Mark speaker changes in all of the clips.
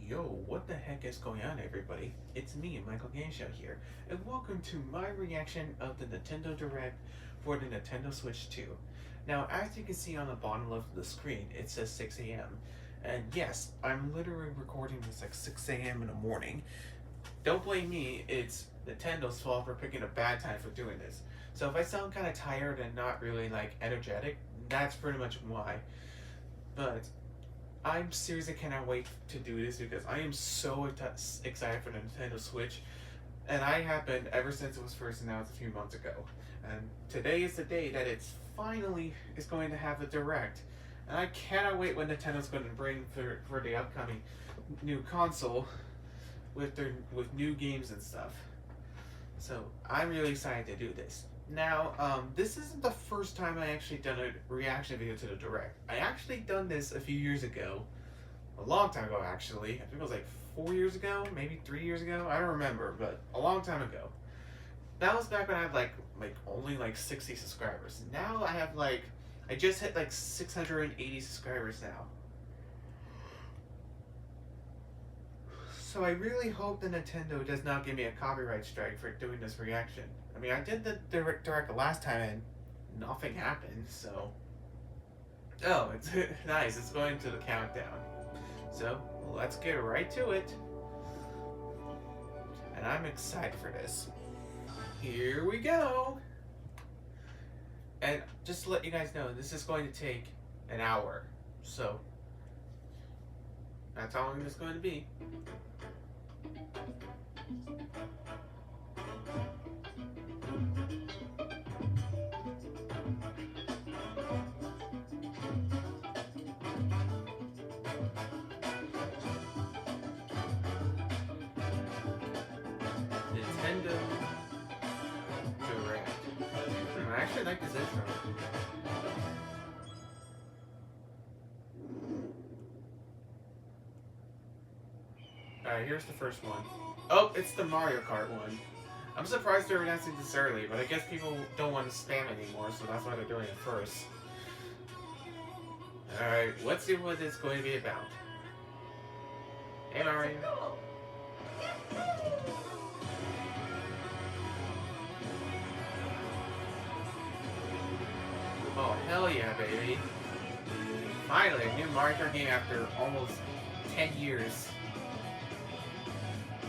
Speaker 1: Yo, what the heck is going on, everybody? It's me, Michael Ganshow here, and welcome to my reaction of the Nintendo Direct for the Nintendo Switch 2. Now, as you can see on the bottom left of the screen, it says 6 a.m. And yes, I'm literally recording this like 6 a.m. in the morning. Don't blame me, it's Nintendo's fault for picking a bad time for doing this. So if I sound kind of tired and not really like energetic, that's pretty much why. But I'm seriously cannot wait to do this because I am so excited for the Nintendo Switch, and I have been ever since it was first announced a few months ago. And today is the day that it's finally is going to have a direct, and I cannot wait when Nintendo's going to bring for the upcoming new console with new games and stuff. So I'm really excited to do this. Now, this isn't the first time I actually done a reaction video to the Direct. I actually done this a few years ago. A long time ago, actually. I think it was like 4 years ago, maybe 3 years ago. I don't remember, but a long time ago. That was back when I had like only like 60 subscribers. Now I have I just hit like 680 subscribers now. So I really hope that Nintendo does not give me a copyright strike for doing this reaction. I mean, I did the direct the last time and nothing happened, so... Oh, it's nice, it's going to the countdown. So, let's get right to it. And I'm excited for this. Here we go! And just to let you guys know, this is going to take an hour. So, that's how long it's going to be. Nintendo Direct. I actually like this intro. Alright, here's the first one. Oh, it's the Mario Kart one. I'm surprised they're announcing this early, but I guess people don't want to spam anymore, so that's why they're doing it first. Alright, let's see what it's going to be about. Hey, Mario. Oh, hell yeah, baby. Finally, a new Mario Kart game after almost 10 years.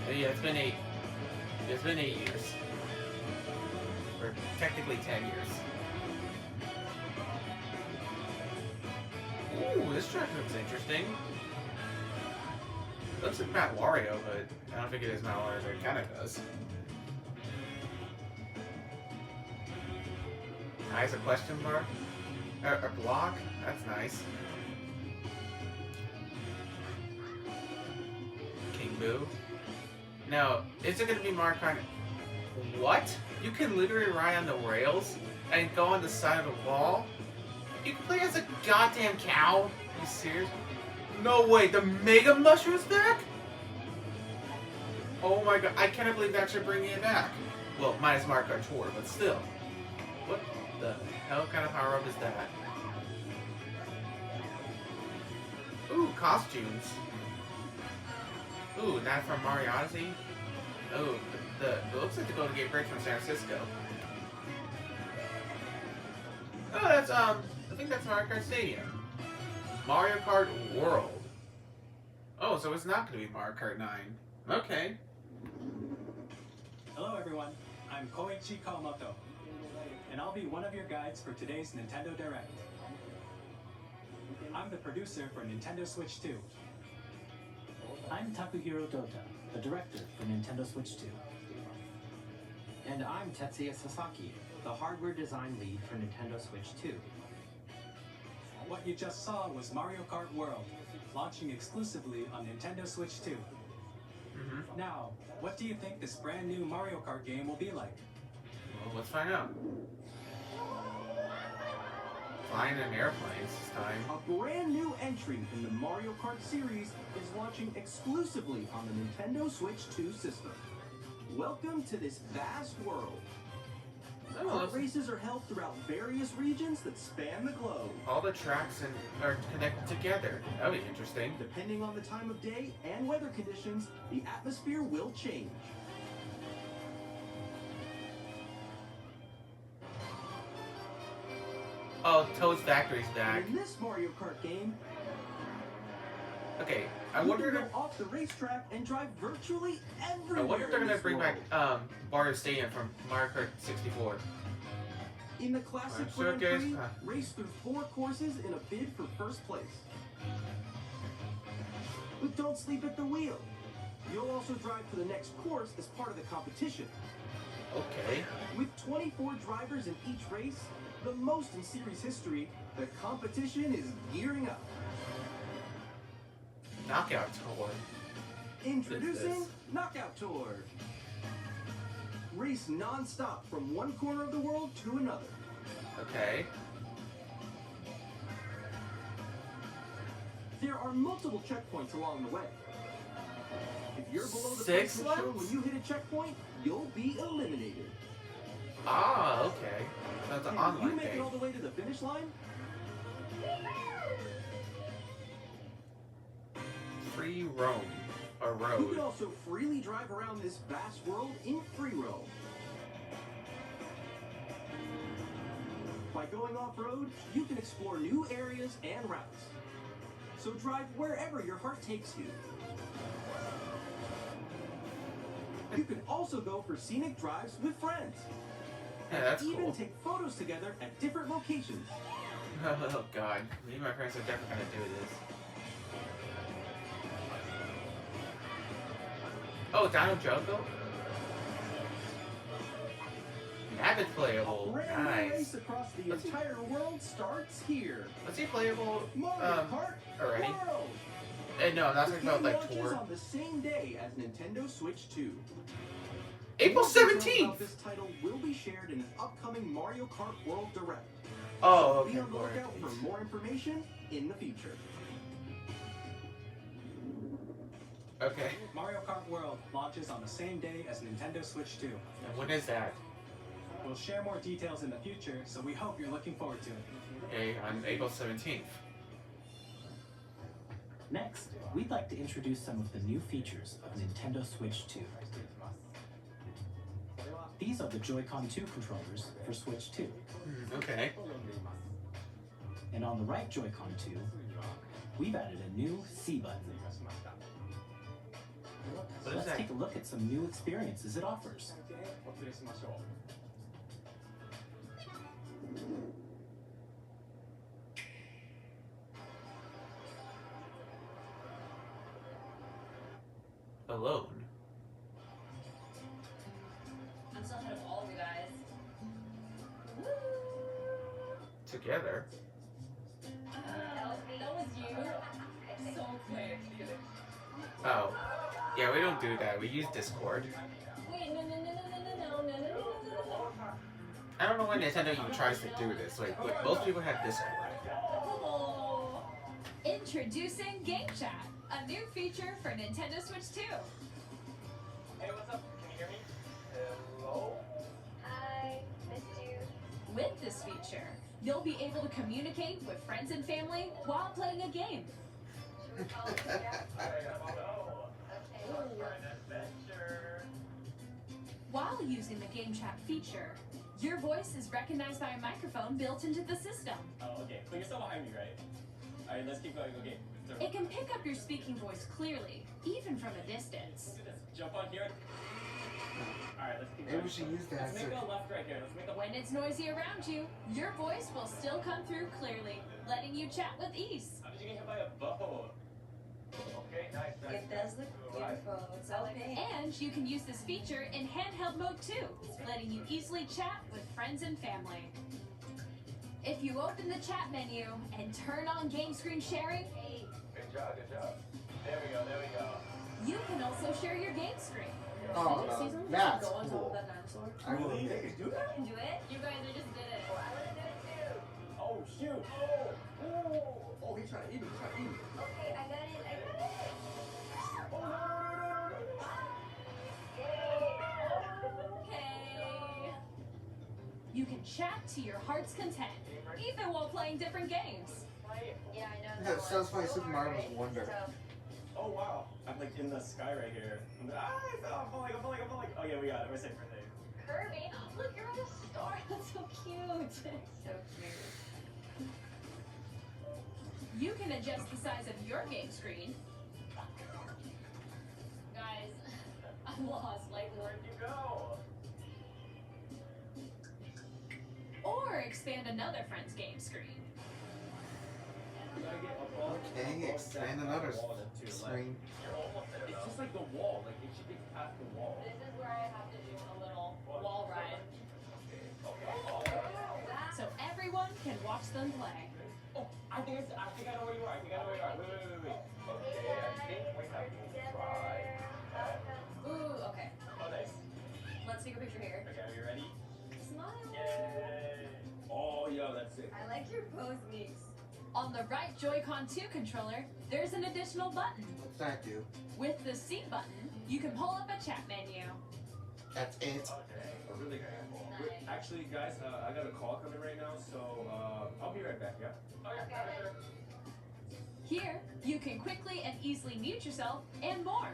Speaker 1: Yeah, it's been 8. It's been 8 years. Or technically 10 years. Ooh, this track looks interesting. It looks like Matt Wario, but I don't think it is Matt Wario, but it kinda does. Nice, a question mark? A block? That's nice. King Boo. Now, is it gonna be Mario Kart? What? You can literally ride on the rails and go on the side of the wall? You can play as a goddamn cow? Are you serious? No way, the Mega Mushroom's back? Oh my god, I cannot believe they're actually bringing it back. Well, minus Mario Kart Tour, but still. What the hell kind of power-up is that? Ooh, costumes. Ooh, that from Mario Odyssey? Oh, it looks like the Golden Gate Bridge from San Francisco. Oh, that's, I think that's Mario Kart Stadium. Mario Kart World. Oh, so it's not going to be Mario Kart 9. Okay.
Speaker 2: Hello everyone, I'm Koichi Kawamoto, and I'll be one of your guides for today's Nintendo Direct. I'm the producer for Nintendo Switch 2.
Speaker 3: I'm Takuhiro Dota, the director for Nintendo Switch 2. And I'm Tetsuya Sasaki, the hardware design lead for Nintendo Switch 2.
Speaker 2: What you just saw was Mario Kart World, launching exclusively on Nintendo Switch 2. Now, what do you think this brand new Mario Kart game will be like?
Speaker 1: Well, let's find out. Flying in airplanes this time.
Speaker 4: A brand new entry in the Mario Kart series is launching exclusively on the Nintendo Switch 2 system. Welcome to this vast world.
Speaker 1: Oh,
Speaker 4: Kart
Speaker 1: that's-
Speaker 4: races are held throughout various regions that span the globe.
Speaker 1: all the tracks are connected together. That'll be interesting.
Speaker 4: Depending on the time of day and weather conditions, the atmosphere will change.
Speaker 1: Oh, Toad's Factory's back.
Speaker 4: In this Mario Kart game,
Speaker 1: Okay, I
Speaker 4: you
Speaker 1: wonder
Speaker 4: can
Speaker 1: if
Speaker 4: go off the racetrack and drive virtually
Speaker 1: I
Speaker 4: everywhere.
Speaker 1: wonder if they're
Speaker 4: in
Speaker 1: gonna
Speaker 4: this
Speaker 1: bring
Speaker 4: world.
Speaker 1: back Mario Stadium from Mario Kart 64.
Speaker 4: In the classic
Speaker 1: Sure,
Speaker 4: Grand
Speaker 1: guys.
Speaker 4: Prix, race through 4 courses in a bid for first place. But don't sleep at the wheel. You'll also drive to the next course as part of the competition.
Speaker 1: Okay.
Speaker 4: With 24 drivers in each race, the most in series history, the competition is gearing up.
Speaker 1: Knockout Tour.
Speaker 4: Introducing
Speaker 1: This.
Speaker 4: Knockout Tour. Race non-stop from one corner of the world to another.
Speaker 1: Okay.
Speaker 4: There are multiple checkpoints along the way. If you're below the
Speaker 1: Six
Speaker 4: placement shown
Speaker 1: ones?
Speaker 4: when you hit a checkpoint, you'll be eliminated.
Speaker 1: Ah, okay. So it's an
Speaker 4: And
Speaker 1: online
Speaker 4: you make it
Speaker 1: thing.
Speaker 4: all the way to the finish line,
Speaker 1: Free roam. A
Speaker 4: you
Speaker 1: road.
Speaker 4: can also freely drive around this vast world in free roam. By going off-road, you can explore new areas and routes. So drive wherever your heart takes you. You can also go for scenic drives with friends.
Speaker 1: Yeah, that's
Speaker 4: Even
Speaker 1: cool.
Speaker 4: take photos together at different locations.
Speaker 1: Oh god. Me and my friends are definitely gonna do this. Oh, Dino Jungle? Navid
Speaker 4: A
Speaker 1: playable.
Speaker 4: brand new race
Speaker 1: Nice.
Speaker 4: across the
Speaker 1: Let's see.
Speaker 4: entire world starts here.
Speaker 1: Was he playable
Speaker 4: Mario Kart
Speaker 1: already?
Speaker 4: World.
Speaker 1: No, I'm not
Speaker 4: The
Speaker 1: talking about
Speaker 4: game
Speaker 1: like
Speaker 4: launches
Speaker 1: tour.
Speaker 4: on the same day as Nintendo Switch 2.
Speaker 1: April
Speaker 4: More details
Speaker 1: 17th!
Speaker 4: about this title will be shared in an upcoming Mario Kart World Direct.
Speaker 1: Oh,
Speaker 4: Be
Speaker 1: okay.
Speaker 4: on the lookout for more information in the future.
Speaker 1: Okay.
Speaker 2: Mario Kart World launches on the same day as Nintendo Switch 2.
Speaker 1: And when is that?
Speaker 2: We'll share more details in the future, so we hope you're looking forward to it.
Speaker 1: Okay, on April 17th.
Speaker 3: Next, we'd like to introduce some of the new features of Nintendo Switch 2. These are the Joy-Con 2 controllers for Switch 2.
Speaker 1: Okay.
Speaker 3: And on the right Joy-Con 2, we've added a new C button.
Speaker 1: What is
Speaker 3: Let's
Speaker 1: that?
Speaker 3: take a look at some new experiences it offers.
Speaker 1: Alone.
Speaker 5: I'm still ahead of all of you guys.
Speaker 1: Together.
Speaker 5: That was you. So quick.
Speaker 1: Oh. Yeah, we don't do that. We use Discord.
Speaker 5: Wait, no.
Speaker 1: I don't know why Nintendo even tries to do this. Like, most people have Discord.
Speaker 5: Oh. Introducing Game Chat, a new feature for Nintendo Switch 2.
Speaker 6: Hey, what's up? Can you hear me? Hello?
Speaker 5: I missed you. With this feature, you'll be able to communicate with friends and family while playing a game.
Speaker 6: Hey, I'm on the for an adventure.
Speaker 5: While using the Game Chat feature, your voice is recognized by a microphone built into the system.
Speaker 6: Oh, okay. But you're still behind me, right? Alright, let's keep going. Okay. So,
Speaker 5: It can pick up your speaking voice clearly, even from a distance.
Speaker 6: look at this. Jump on here. Alright, let's keep
Speaker 7: Maybe
Speaker 6: going.
Speaker 7: we should use that.
Speaker 6: Let's make a left right here. Let's make a
Speaker 5: When it's noisy around you, your voice will still come through clearly, letting you chat with ease.
Speaker 6: How did you get hit by a bow? Okay, nice.
Speaker 8: It does look beautiful. It's okay.
Speaker 5: And you can use this feature in handheld mode too, letting you easily chat with friends and family. If you open the chat menu and turn on game screen sharing,
Speaker 6: Good job, good job. There we go, there we go.
Speaker 5: you can also share your game screen.
Speaker 7: Oh, no, that's
Speaker 8: Go on top of
Speaker 7: cool.
Speaker 8: that dinosaur.
Speaker 7: I will.
Speaker 6: You can do that?
Speaker 5: Do it? You guys are just did it.
Speaker 6: Oh, shoot.
Speaker 7: Oh, he's trying to eat me. He's trying to eat me.
Speaker 8: Okay, I got it.
Speaker 5: Okay. you can chat to your heart's content, even while playing different games.
Speaker 8: Yeah, I know.
Speaker 7: Yeah, it sounds funny. Super Mario Bros. Wonder.
Speaker 6: Oh wow, I'm like in the sky right here. I'm falling. Oh yeah, we got it. We're safe for there.
Speaker 5: Kirby, look, you're on a star. That's so cute.
Speaker 8: So cute.
Speaker 5: You can adjust the size of your game screen. Guys, I'm lost. Like,
Speaker 6: Where'd you go?
Speaker 5: or expand another friend's game screen.
Speaker 6: You gotta get above.
Speaker 7: Okay,
Speaker 6: above
Speaker 7: expand
Speaker 6: that
Speaker 7: another
Speaker 6: wall then to your left.
Speaker 7: screen.
Speaker 6: You're almost there. It's just like the wall. Like it should be past the wall.
Speaker 5: This is where I have to do a little wall ride,
Speaker 6: Okay.
Speaker 5: so everyone can watch them play.
Speaker 6: Oh, I think I know where you are. Wait. Okay, I think we have to try.
Speaker 5: Ooh, okay.
Speaker 6: Oh, nice.
Speaker 5: Let's take a picture here.
Speaker 6: Okay, are you ready?
Speaker 5: Smile.
Speaker 6: Yay! Oh, yo, that's sick.
Speaker 8: I like your pose, Meeks.
Speaker 5: On the right Joy-Con 2 controller, there's an additional button.
Speaker 7: What's that do?
Speaker 5: With the C button, you can pull up a chat menu.
Speaker 7: That's it.
Speaker 6: Okay, really cool. Wait, actually, guys, I got a call coming right now, so I'll be right back. Yeah. Okay.
Speaker 5: Here, you can quickly and easily mute yourself and more.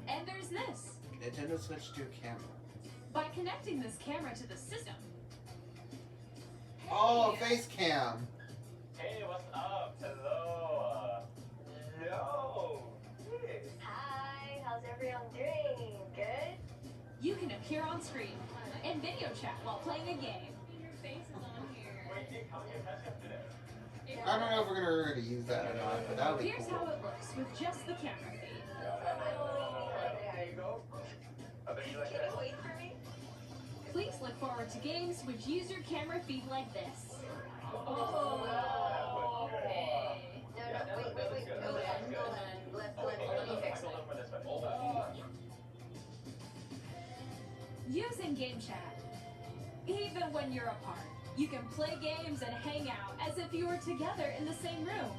Speaker 5: And there's this.
Speaker 7: Nintendo Switch 2 camera.
Speaker 5: By connecting this camera to the system.
Speaker 7: Oh, face cam.
Speaker 6: Hey, what's up? Hello. Yo. Hey.
Speaker 8: Hi, how's everyone doing? Good?
Speaker 5: You can appear on screen and video chat while playing a game. Your face is on here.
Speaker 6: Wait, you come get catch up today.
Speaker 7: I don't know if we're gonna really use that or not, but that would be
Speaker 5: Here's
Speaker 7: cool.
Speaker 5: how it looks with just the camera feed.
Speaker 6: There you go. I bet you like
Speaker 8: Can
Speaker 6: that.
Speaker 8: you wait for me?
Speaker 5: Please look forward to games which use your camera feed like this.
Speaker 8: Oh,
Speaker 5: okay.
Speaker 8: No, wait. Go then. Let me fix it.
Speaker 5: Using Game Chat. Even when you're apart, you can play games and hang out as if you were together in the same room.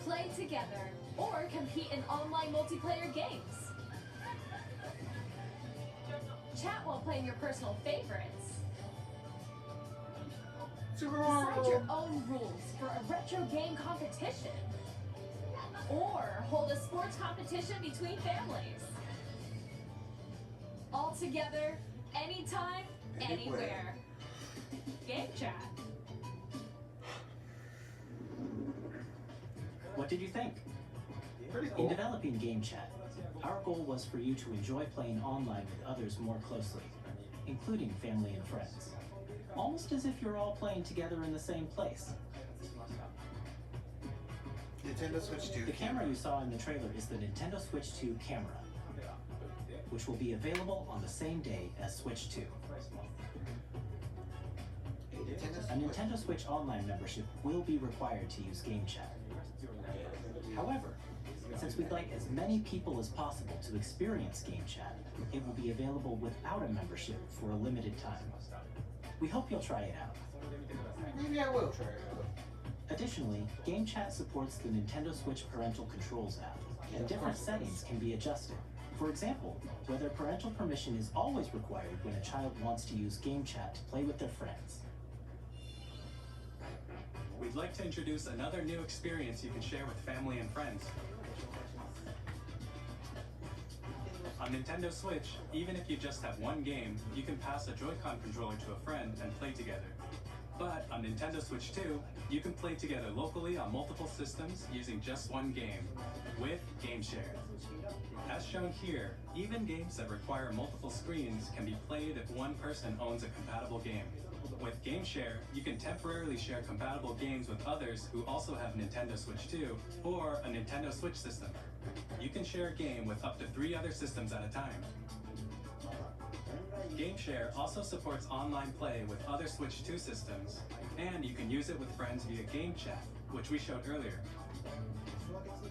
Speaker 5: Play together or compete in online multiplayer games. Chat while playing your personal favorites.
Speaker 7: Super
Speaker 5: Decide your
Speaker 7: Mario.
Speaker 5: own rules for a retro game competition. Or hold a sports competition between families. All together, anytime, anywhere. Game Chat.
Speaker 3: What did you think?
Speaker 7: Pretty
Speaker 3: In
Speaker 7: cool.
Speaker 3: developing Game Chat, our goal was for you to enjoy playing online with others more closely, including family and friends. Almost as if you're all playing together in the same place.
Speaker 7: Nintendo Switch 2
Speaker 3: The camera you saw in the trailer is the Nintendo Switch 2 camera, which will be available on the same day as Switch 2. A Nintendo Switch Online membership will be required to use Game Chat. However, since we'd like as many people as possible to experience Game Chat, it will be available without a membership for a limited time. We hope you'll try it out.
Speaker 7: Maybe I will try it out.
Speaker 3: Additionally, Game Chat supports the Nintendo Switch Parental Controls app, and different settings can be adjusted. For example, whether parental permission is always required when a child wants to use Game Chat to play with their friends.
Speaker 2: We'd like to introduce another new experience you can share with family and friends. On Nintendo Switch, even if you just have one game, you can pass a Joy-Con controller to a friend and play together. But on Nintendo Switch 2, you can play together locally on multiple systems using just one game, with Game Share. As shown here, even games that require multiple screens can be played if one person owns a compatible game. With Game Share, you can temporarily share compatible games with others who also have Nintendo Switch 2 or a Nintendo Switch system. You can share a game with up to 3 other systems at a time. Game Share also supports online play with other Switch 2 systems, and you can use it with friends via Game Chat, which we showed earlier.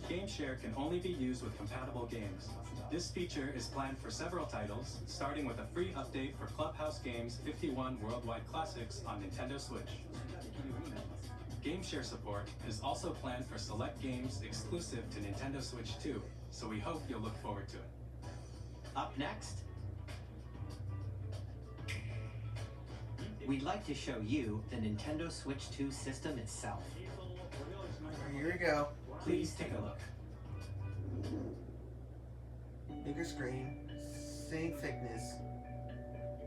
Speaker 2: Game Share can only be used with compatible games. This feature is planned for several titles, starting with a free update for Clubhouse Games 51 Worldwide Classics on Nintendo Switch. Game Share support is also planned for select games exclusive to Nintendo Switch 2, so we hope you'll look forward to it.
Speaker 3: Up next, we'd like to show you the Nintendo Switch 2 system itself.
Speaker 7: Here we go.
Speaker 3: Please take a look.
Speaker 7: Bigger screen, same thickness.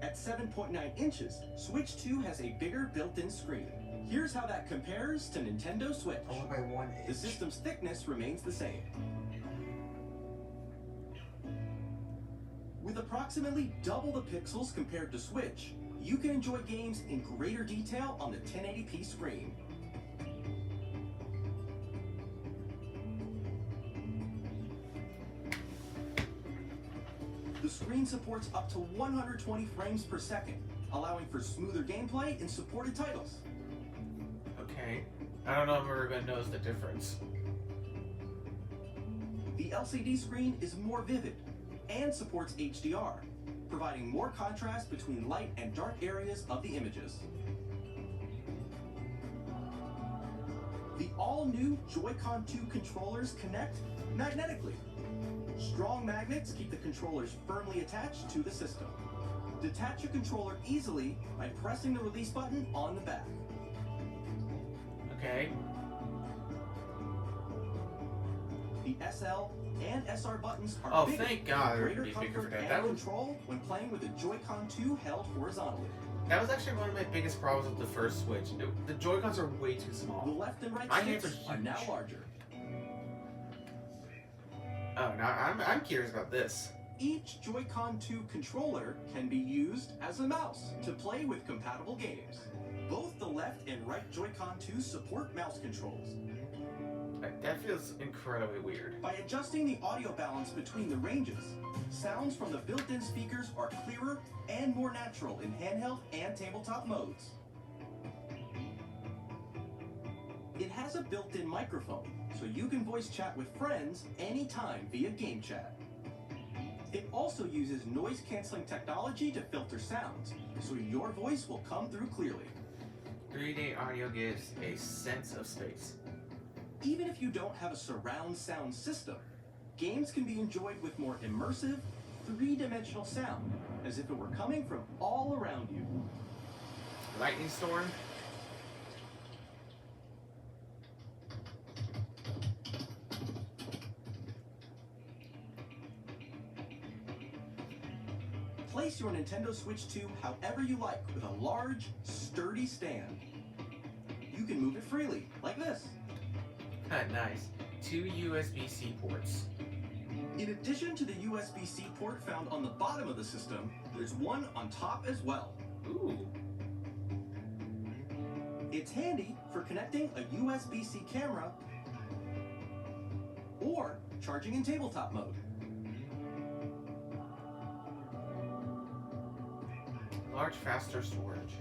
Speaker 4: At 7.9 inches, Switch 2 has a bigger built-in screen. Here's how that compares to Nintendo Switch.
Speaker 7: Only by 1
Speaker 4: The
Speaker 7: inch.
Speaker 4: system's thickness remains the same. With approximately double the pixels compared to Switch, you can enjoy games in greater detail on the 1080p screen. The screen supports up to 120 frames per second, allowing for smoother gameplay in supported titles.
Speaker 1: Okay. I don't know if everyone knows the difference.
Speaker 4: The LCD screen is more vivid and supports HDR, providing more contrast between light and dark areas of the images. The all-new Joy-Con 2 controllers connect magnetically. Strong magnets keep the controllers firmly attached to the system. Detach a controller easily by pressing the release button on the back.
Speaker 1: Okay.
Speaker 4: The SL and SR buttons are
Speaker 1: Oh,
Speaker 4: bigger,
Speaker 1: thank God
Speaker 4: for
Speaker 1: it would
Speaker 4: greater
Speaker 1: be bigger for
Speaker 4: comfort
Speaker 1: that.
Speaker 4: and
Speaker 1: That would-
Speaker 4: control when playing with the Joy-Con 2 held horizontally.
Speaker 1: That was actually one of my biggest problems with the first Switch. The Joy-Cons are way too
Speaker 4: The
Speaker 1: small.
Speaker 4: left and right
Speaker 1: My hands
Speaker 4: sticks
Speaker 1: are
Speaker 4: are now
Speaker 1: huge.
Speaker 4: larger.
Speaker 1: Oh, now I'm curious about this.
Speaker 4: Each Joy-Con 2 controller can be used as a mouse to play with compatible games. Both the left and right Joy-Con 2 support mouse controls.
Speaker 1: That feels incredibly weird.
Speaker 4: By adjusting the audio balance between the ranges, sounds from the built-in speakers are clearer and more natural in handheld and tabletop modes. It has a built-in microphone, so you can voice chat with friends anytime via game chat. It also uses noise-canceling technology to filter sounds, so your voice will come through clearly.
Speaker 1: 3D audio gives a sense of space.
Speaker 4: Even if you don't have a surround sound system, games can be enjoyed with more immersive, three-dimensional sound, as if it were coming from all around you.
Speaker 1: Lightning storm.
Speaker 4: Place your Nintendo Switch 2 however you like with a large, sturdy stand. You can move it freely, like this.
Speaker 1: Nice. 2 USB-C ports.
Speaker 4: In addition to the USB-C port found on the bottom of the system, there's one on top as well.
Speaker 1: Ooh.
Speaker 4: It's handy for connecting a USB-C camera or charging in tabletop mode.
Speaker 1: Large, faster storage.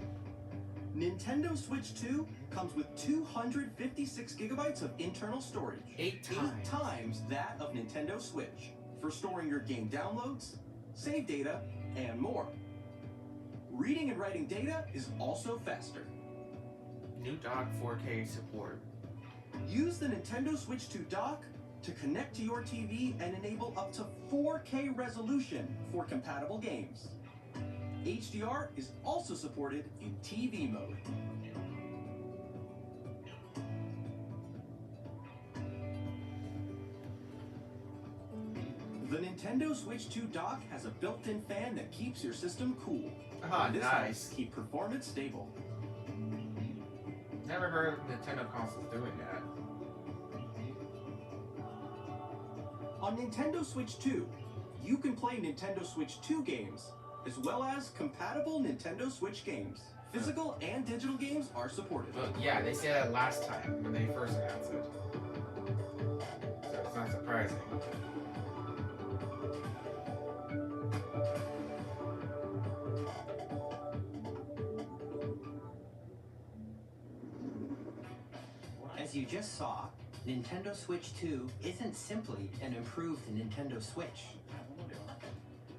Speaker 4: Nintendo Switch 2 comes with 256 gigabytes of internal storage.
Speaker 1: 8 times.
Speaker 4: 8 times that of Nintendo Switch for storing your game downloads, save data, and more. Reading and writing data is also faster.
Speaker 1: New dock 4K support.
Speaker 4: Use the Nintendo Switch 2 dock to connect to your TV and enable up to 4K resolution for compatible games. HDR is also supported in TV mode. The Nintendo Switch 2 dock has a built-in fan that keeps your system cool.
Speaker 1: Ah,
Speaker 4: And this
Speaker 1: nice.
Speaker 4: helps keep performance stable.
Speaker 1: Never heard of Nintendo consoles doing that.
Speaker 4: On Nintendo Switch 2, you can play Nintendo Switch 2 games, as well as compatible Nintendo Switch games. Physical and digital games are supported.
Speaker 1: Well, yeah, they said that last time when they first announced it. So it's not surprising.
Speaker 3: As you just saw, Nintendo Switch 2 isn't simply an improved Nintendo Switch.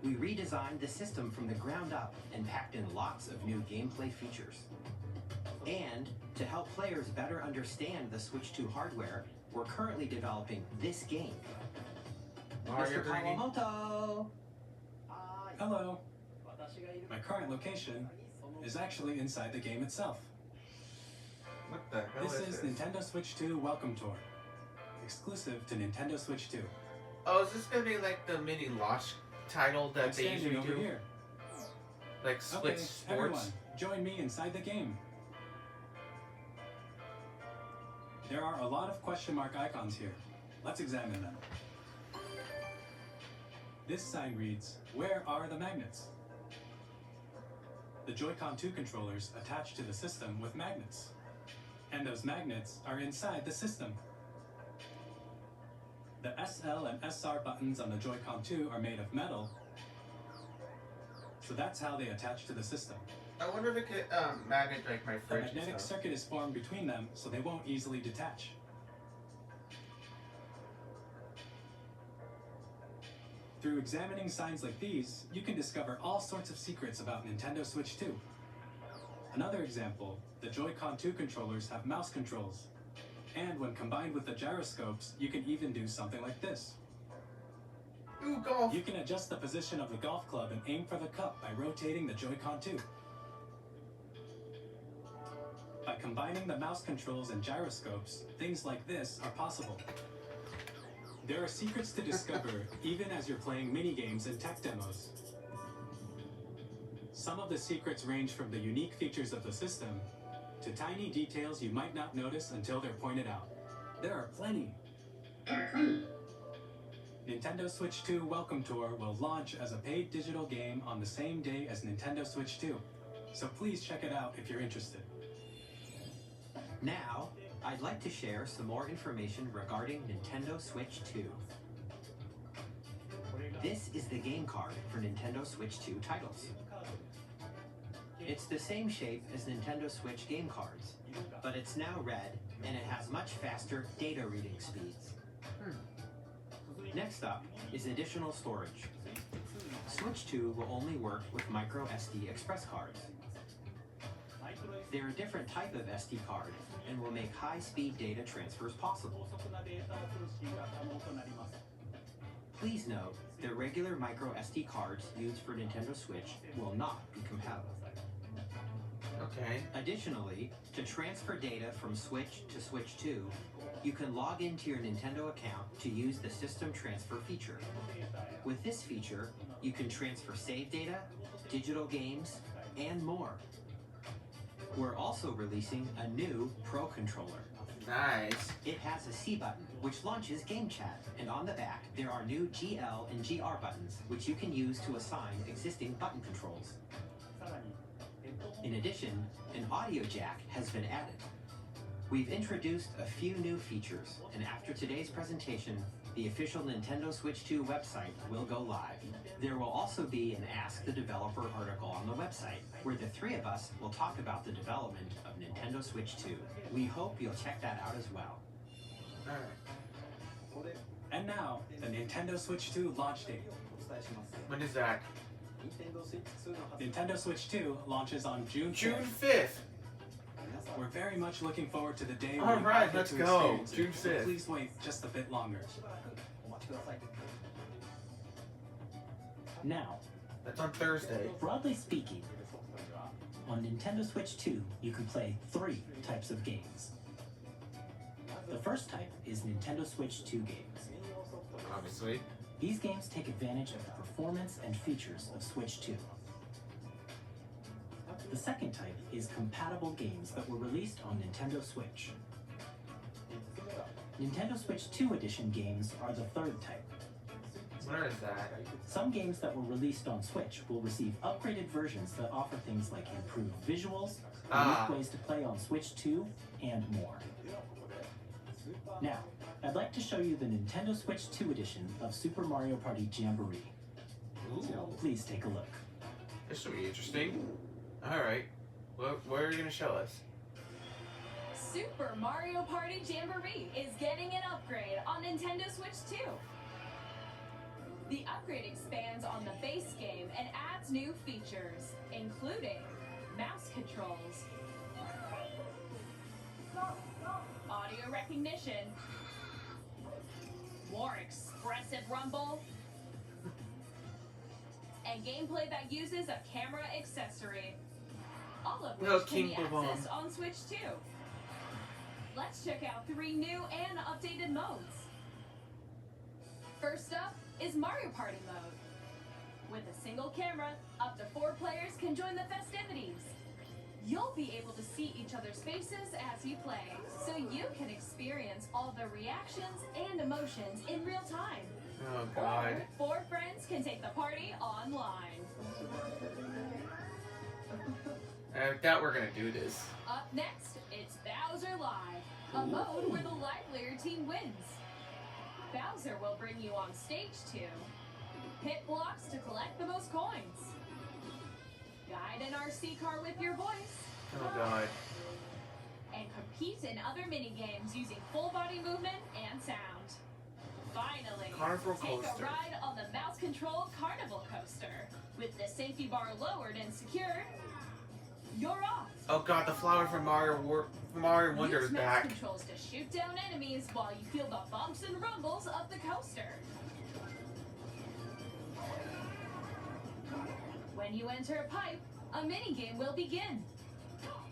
Speaker 3: We redesigned the system from the ground up and packed in lots of new gameplay features. And to help players better understand the Switch 2 hardware, we're currently developing this game.
Speaker 1: Mario
Speaker 3: Mr.
Speaker 1: 3D.
Speaker 3: Kawamoto!
Speaker 2: Hello. My current location is actually inside the game itself.
Speaker 1: What the hell
Speaker 2: This
Speaker 1: is
Speaker 2: is
Speaker 1: this?
Speaker 2: Nintendo Switch 2 Welcome Tour, exclusive to Nintendo Switch 2.
Speaker 1: Oh, is this gonna be like the mini launch title that
Speaker 2: I'm
Speaker 1: they
Speaker 2: standing
Speaker 1: usually
Speaker 2: over
Speaker 1: do?
Speaker 2: here.
Speaker 1: Like Switch
Speaker 2: Okay,
Speaker 1: Sports?
Speaker 2: everyone, join me inside the game. There are a lot of question mark icons here. Let's examine them. This sign reads, "Where are the magnets?" The Joy-Con 2 controllers attach to the system with magnets. And those magnets are inside the system. The SL and SR buttons on the Joy-Con 2 are made of metal, so that's how they attach to the system.
Speaker 1: I wonder if it could magnet like my
Speaker 2: The
Speaker 1: fridge and
Speaker 2: magnetic
Speaker 1: stuff.
Speaker 2: circuit is formed between them, so they won't easily detach. Through examining signs like these, you can discover all sorts of secrets about Nintendo Switch 2. Another example, the Joy-Con 2 controllers have mouse controls. And when combined with the gyroscopes, you can even do something like this.
Speaker 1: Ooh, golf!
Speaker 2: You can adjust the position of the golf club and aim for the cup by rotating the Joy-Con 2. By combining the mouse controls and gyroscopes, things like this are possible. There are secrets to discover even as you're playing mini-games and tech demos. Some of the secrets range from the unique features of the system to tiny details you might not notice until they're pointed out. There are plenty. Nintendo Switch 2 Welcome Tour will launch as a paid digital game on the same day as Nintendo Switch 2, so please check it out if you're interested.
Speaker 9: Now, I'd like to share some more information regarding Nintendo Switch 2. This is the game card for Nintendo Switch 2 titles. It's the same shape as Nintendo Switch game cards, but it's now red and it has much faster data reading speeds. Next up is additional storage. Switch 2 will only work with micro SD express cards. They're a different type of SD card and will make high-speed data transfers possible. Please note that regular micro SD cards used for Nintendo Switch will not be compatible.
Speaker 1: Okay.
Speaker 9: Additionally, to transfer data from Switch to Switch 2, you can log into your Nintendo account to use the System Transfer feature. With this feature, you can transfer save data, digital games, and more. We're also releasing a new Pro Controller.
Speaker 1: Nice.
Speaker 9: It has a C button, which launches Game Chat, and on the back, there are new GL and GR buttons, which you can use to assign existing button controls. In addition, an audio jack has been added. We've introduced a few new features, and after today's presentation, the official Nintendo Switch 2 website will go live. There will also be an Ask the Developer article on the website, where the three of us will talk about the development of Nintendo Switch 2. We hope you'll check that out as well.
Speaker 1: Alright.
Speaker 2: And now, the Nintendo Switch 2 launch date.
Speaker 1: When is that?
Speaker 2: Nintendo Switch 2 launches on June 5th.
Speaker 1: June 5th.
Speaker 2: We're very much looking forward to the day
Speaker 1: All
Speaker 2: when you
Speaker 1: right,
Speaker 2: all get
Speaker 1: let's
Speaker 2: to
Speaker 1: go.
Speaker 2: experience it,
Speaker 1: June
Speaker 2: so
Speaker 1: 5th.
Speaker 2: please wait just a bit longer.
Speaker 3: Now,
Speaker 1: That's on Thursday.
Speaker 3: broadly speaking, on Nintendo Switch 2, you can play 3 types of games. The first type is Nintendo Switch 2 games.
Speaker 1: Obviously.
Speaker 3: These games take advantage of the performance and features of Switch 2. The second type is compatible games that were released on Nintendo Switch. Nintendo Switch 2 Edition games are the third type.
Speaker 1: Where is that?
Speaker 3: Some games that were released on Switch will receive upgraded versions that offer things like improved visuals, unique ways to play on Switch 2, and more. Now, I'd like to show you the Nintendo Switch 2 edition of Super Mario Party Jamboree.
Speaker 1: Ooh.
Speaker 3: Please take a look.
Speaker 1: This should be interesting. Alright. What are you going to show us?
Speaker 5: Super Mario Party Jamboree is getting an upgrade on Nintendo Switch 2. The upgrade expands on the base game and adds new features, including mouse controls, audio recognition, more expressive rumble, and gameplay that uses a camera accessory. all of
Speaker 1: Little
Speaker 5: which can be
Speaker 1: King Bob-omb.
Speaker 5: accessed on Switch 2. Let's check out 3 new and updated modes. First up is Mario Party mode. With a single camera, up to 4 players can join the festivities. You'll be able to see each other's faces as you play, so you can experience all the reactions and emotions in real time.
Speaker 1: Oh god.
Speaker 5: Or 4 friends can take the party online.
Speaker 1: I doubt we're gonna do this.
Speaker 5: Up next, it's Bowser Live, a mode where the livelier team wins. Bowser will bring you on stage to hit blocks to collect the most coins, guide an RC car with your voice,
Speaker 1: Oh god.
Speaker 5: and compete in other mini-games using full-body movement and sound. Finally,
Speaker 1: Carnival
Speaker 5: take
Speaker 1: coaster.
Speaker 5: a ride on the mouse-controlled Carnival Coaster. With the safety bar lowered and secured, you're off.
Speaker 1: Oh god, the flower from Mario Wonder
Speaker 5: Use
Speaker 1: is
Speaker 5: mouse
Speaker 1: back.
Speaker 5: controls to shoot down enemies while you feel the bumps and rumbles of the coaster. When you enter a pipe, a mini-game will begin.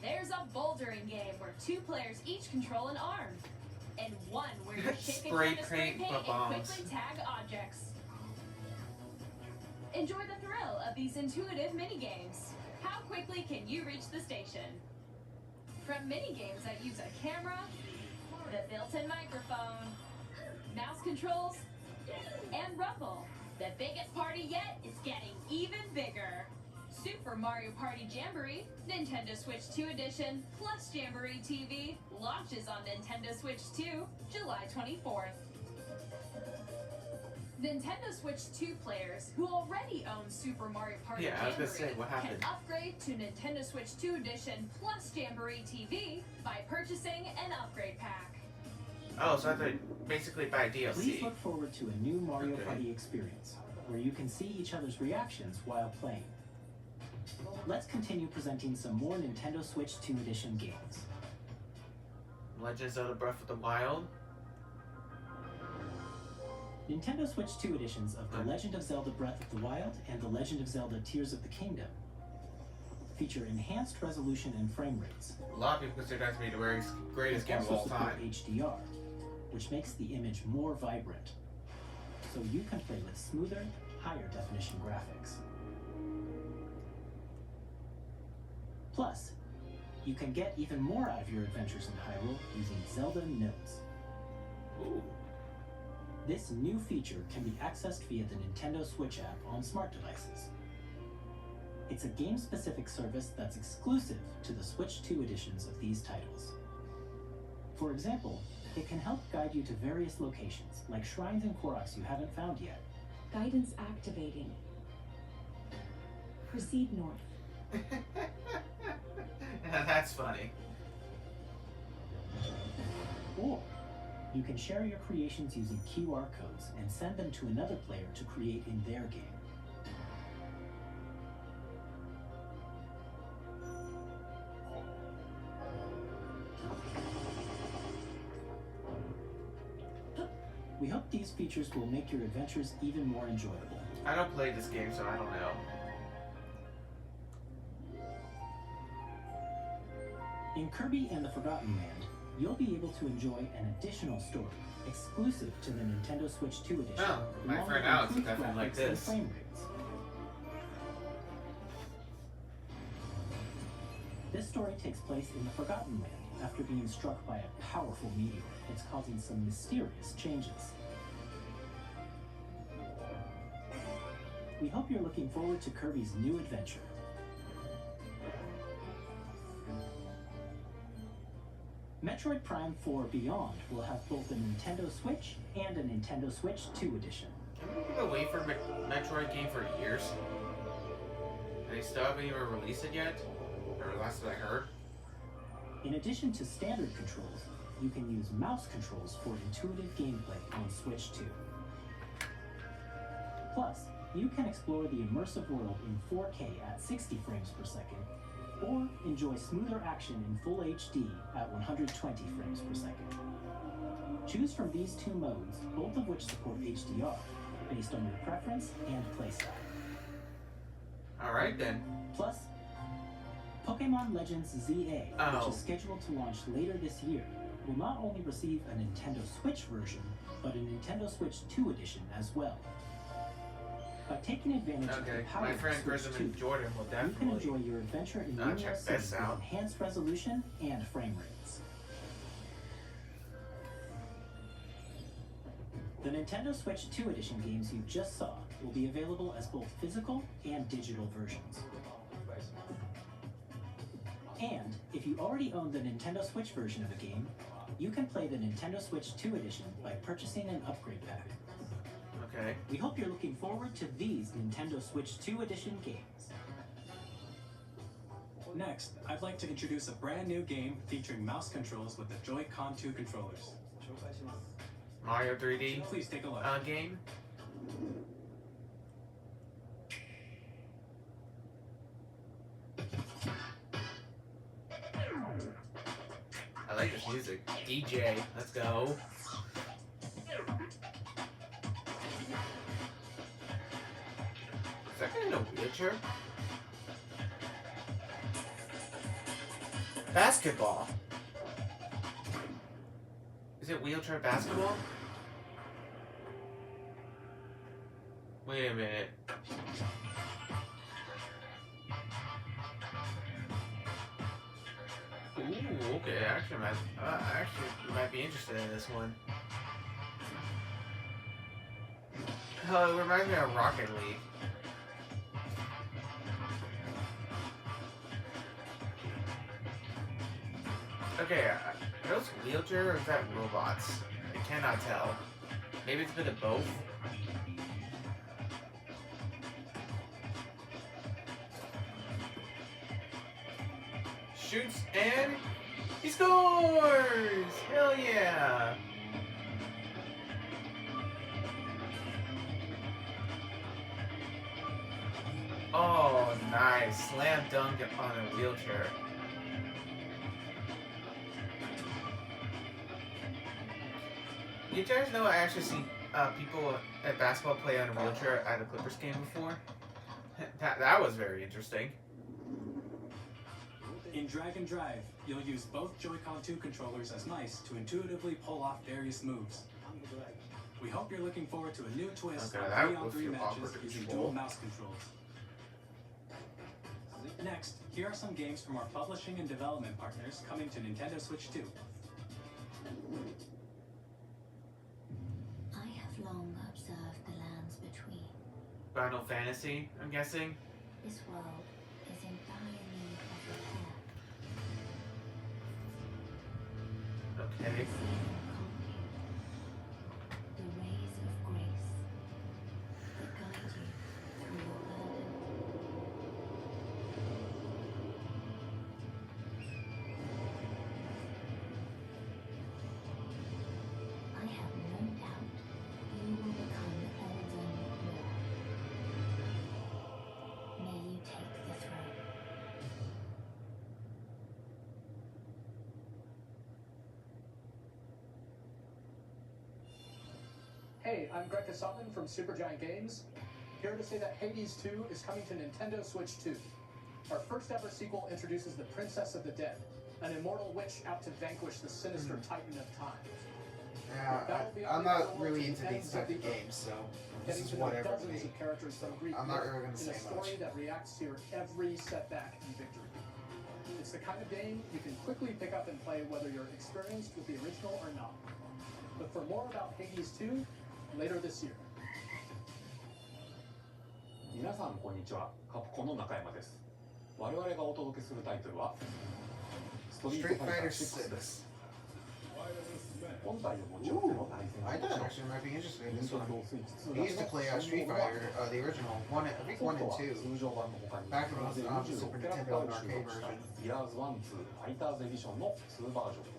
Speaker 5: There's a bouldering game where 2 players each control an arm, and 1 where you shake a
Speaker 1: Spray
Speaker 5: can of spray
Speaker 1: paint
Speaker 5: paint and
Speaker 1: bombs.
Speaker 5: quickly tag objects. Enjoy the thrill of these intuitive mini-games. How quickly can you reach the station? From mini-games that use a camera, the built-in microphone, mouse controls, and rumble, the biggest party yet is getting even bigger. Super Mario Party Jamboree, Nintendo Switch 2 Edition, plus Jamboree TV launches on Nintendo Switch 2, July 24th. Nintendo Switch 2 players who already own Super Mario Party
Speaker 1: Yeah, I was
Speaker 5: Jamboree
Speaker 1: gonna say, what happened?
Speaker 5: can upgrade to Nintendo Switch 2 Edition plus Jamboree TV by purchasing an upgrade pack.
Speaker 1: Oh, so I have to basically buy
Speaker 3: Please
Speaker 1: DLC.
Speaker 3: look forward to a new Mario
Speaker 1: Okay.
Speaker 3: Party experience, where you can see each other's reactions while playing. Let's continue presenting some more Nintendo Switch 2 Edition games.
Speaker 1: Legend of Zelda Breath of the Wild.
Speaker 3: Nintendo Switch 2 editions of The Legend of Zelda Breath of the Wild and The Legend of Zelda Tears of the Kingdom feature enhanced resolution and frame rates.
Speaker 1: A lot of people consider that to be the greatest game of
Speaker 3: Also
Speaker 1: all
Speaker 3: support
Speaker 1: time.
Speaker 3: HDR, which makes the image more vibrant, so you can play with smoother, higher definition graphics. Plus, you can get even more out of your adventures in Hyrule using Zelda Notes.
Speaker 1: Ooh.
Speaker 3: This new feature can be accessed via the Nintendo Switch app on smart devices. It's a game-specific service that's exclusive to the Switch 2 editions of these titles. For example, it can help guide you to various locations, like shrines and Koroks you haven't found yet.
Speaker 10: Guidance activating. Proceed north.
Speaker 1: That's funny.
Speaker 3: Or you can share your creations using QR codes and send them to another player to create in their game. We hope these features will make your adventures even more enjoyable.
Speaker 1: I don't play this game, so I don't know.
Speaker 3: In Kirby and the Forgotten Land, you'll be able to enjoy an additional story exclusive to the Nintendo Switch 2 edition.
Speaker 1: Oh, my
Speaker 3: along
Speaker 1: friend
Speaker 3: with
Speaker 1: Alex
Speaker 3: improved
Speaker 1: definitely like
Speaker 3: graphics and
Speaker 1: this.
Speaker 3: frame rates. This story takes place in the Forgotten Land after being struck by a powerful meteor that's causing some mysterious changes. We hope you're looking forward to Kirby's new adventure. Metroid Prime 4 Beyond will have both a Nintendo Switch and a Nintendo Switch 2 edition.
Speaker 1: Haven't we been away from a Metroid game for years? And they still haven't even released it yet? Or last that I heard.
Speaker 3: In addition to standard controls, you can use mouse controls for intuitive gameplay on Switch 2. Plus, you can explore the immersive world in 4K at 60 frames per second, or enjoy smoother action in full HD at 120 frames per second. Choose from these 2 modes, both of which support HDR, based on your preference and playstyle.
Speaker 1: Alright then.
Speaker 3: Plus, Pokemon Legends ZA,
Speaker 1: Oh.
Speaker 3: which is scheduled to launch later this year, will not only receive a Nintendo Switch version, but a Nintendo Switch 2 edition as well. By taking advantage of the
Speaker 1: Okay,
Speaker 3: power
Speaker 1: my
Speaker 3: of
Speaker 1: friend
Speaker 3: Switch
Speaker 1: Prism
Speaker 3: 2,
Speaker 1: and Jordan will
Speaker 3: you can
Speaker 1: definitely.
Speaker 3: enjoy your adventure in
Speaker 1: check
Speaker 3: numerous
Speaker 1: this
Speaker 3: cities with
Speaker 1: out.
Speaker 3: enhanced resolution and frame rates. The Nintendo Switch 2 edition games you just saw will be available as both physical and digital versions. And if you already own the Nintendo Switch version of a game, you can play the Nintendo Switch 2 edition by purchasing an upgrade pack.
Speaker 1: Okay.
Speaker 3: We hope you're looking forward to these Nintendo Switch 2 edition games.
Speaker 2: Next, I'd like to introduce a brand new game featuring mouse controls with the Joy-Con 2 controllers.
Speaker 1: Mario 3D
Speaker 2: Please take a look.
Speaker 1: game. I like this music. DJ, let's go. Is that guy in a wheelchair? Basketball. Is it wheelchair basketball? Wait a minute. Ooh, okay. Actually might be interested in this one. Oh, it reminds me of Rocket League. Okay, are those wheelchair or is that robots? I cannot tell. Maybe it's a bit of both. Shoots and he scores! Hell yeah! Oh, nice. Slam dunk on a wheelchair. You guys know I actually see people at basketball play on a wheelchair at a Clippers game before? That was very interesting.
Speaker 2: In Drag and Drive, you'll use both Joy-Con 2 controllers as mice to intuitively pull off various moves. We hope you're looking forward to a new twist
Speaker 1: Okay,
Speaker 2: on
Speaker 1: that
Speaker 2: 3-on-3
Speaker 1: would feel
Speaker 2: matches
Speaker 1: awkward to
Speaker 2: using
Speaker 1: control.
Speaker 2: dual mouse controls. Next, here are some games from our publishing and development partners coming to Nintendo Switch 2.
Speaker 8: I have long observed the lands between.
Speaker 1: Final Fantasy, I'm guessing.
Speaker 8: This world is in dire need of repair.
Speaker 1: Okay.
Speaker 8: See them conquer the rays of grace that guide you through your burden. I have no doubt you will become Elden Lord. May you take the throne.
Speaker 11: Hey, I'm Greg Kasavin from Supergiant Games, here to say that Hades 2 is coming to Nintendo Switch 2. Our first ever sequel introduces the Princess of the Dead, an immortal witch out to vanquish the sinister Titan of Time.
Speaker 7: Yeah, I'm not really into these type of games, so this
Speaker 11: Getting
Speaker 7: is
Speaker 11: to know
Speaker 7: whatever to
Speaker 11: dozens
Speaker 7: me.
Speaker 11: of characters from Greek
Speaker 7: I'm not
Speaker 11: myth
Speaker 7: really gonna
Speaker 11: in
Speaker 7: say
Speaker 11: a story
Speaker 7: much.
Speaker 11: that reacts to your every setback and victory. It's the kind of game you can quickly pick up and play whether you're experienced with the original or not. But for more about Hades 2, later this year.
Speaker 12: 皆さんこんにちは。カプコンの中山です。我々がお届けするタイトルはストリート
Speaker 7: Street
Speaker 12: ファイタ
Speaker 7: Fighter
Speaker 12: ー6で
Speaker 7: 6.
Speaker 12: す。本体を持ち寄っての対戦
Speaker 7: I
Speaker 12: は
Speaker 7: thought
Speaker 12: もち
Speaker 7: actually might be interesting in
Speaker 12: ろん
Speaker 7: this one.
Speaker 12: 任天堂スイッチ2
Speaker 7: I used to play Street Fighter, the original one, I think
Speaker 12: ソ
Speaker 7: one
Speaker 12: フト
Speaker 7: and
Speaker 12: は
Speaker 7: two.
Speaker 12: 通常版の他に
Speaker 7: Back when it was
Speaker 12: 全
Speaker 7: on
Speaker 12: 26
Speaker 7: Super
Speaker 12: キャラクター
Speaker 7: Nintendo
Speaker 12: を
Speaker 7: and
Speaker 12: 収
Speaker 7: arcade
Speaker 12: 録した
Speaker 7: version.
Speaker 12: ギアーズ1、2ファイターズエディションの2バージョン。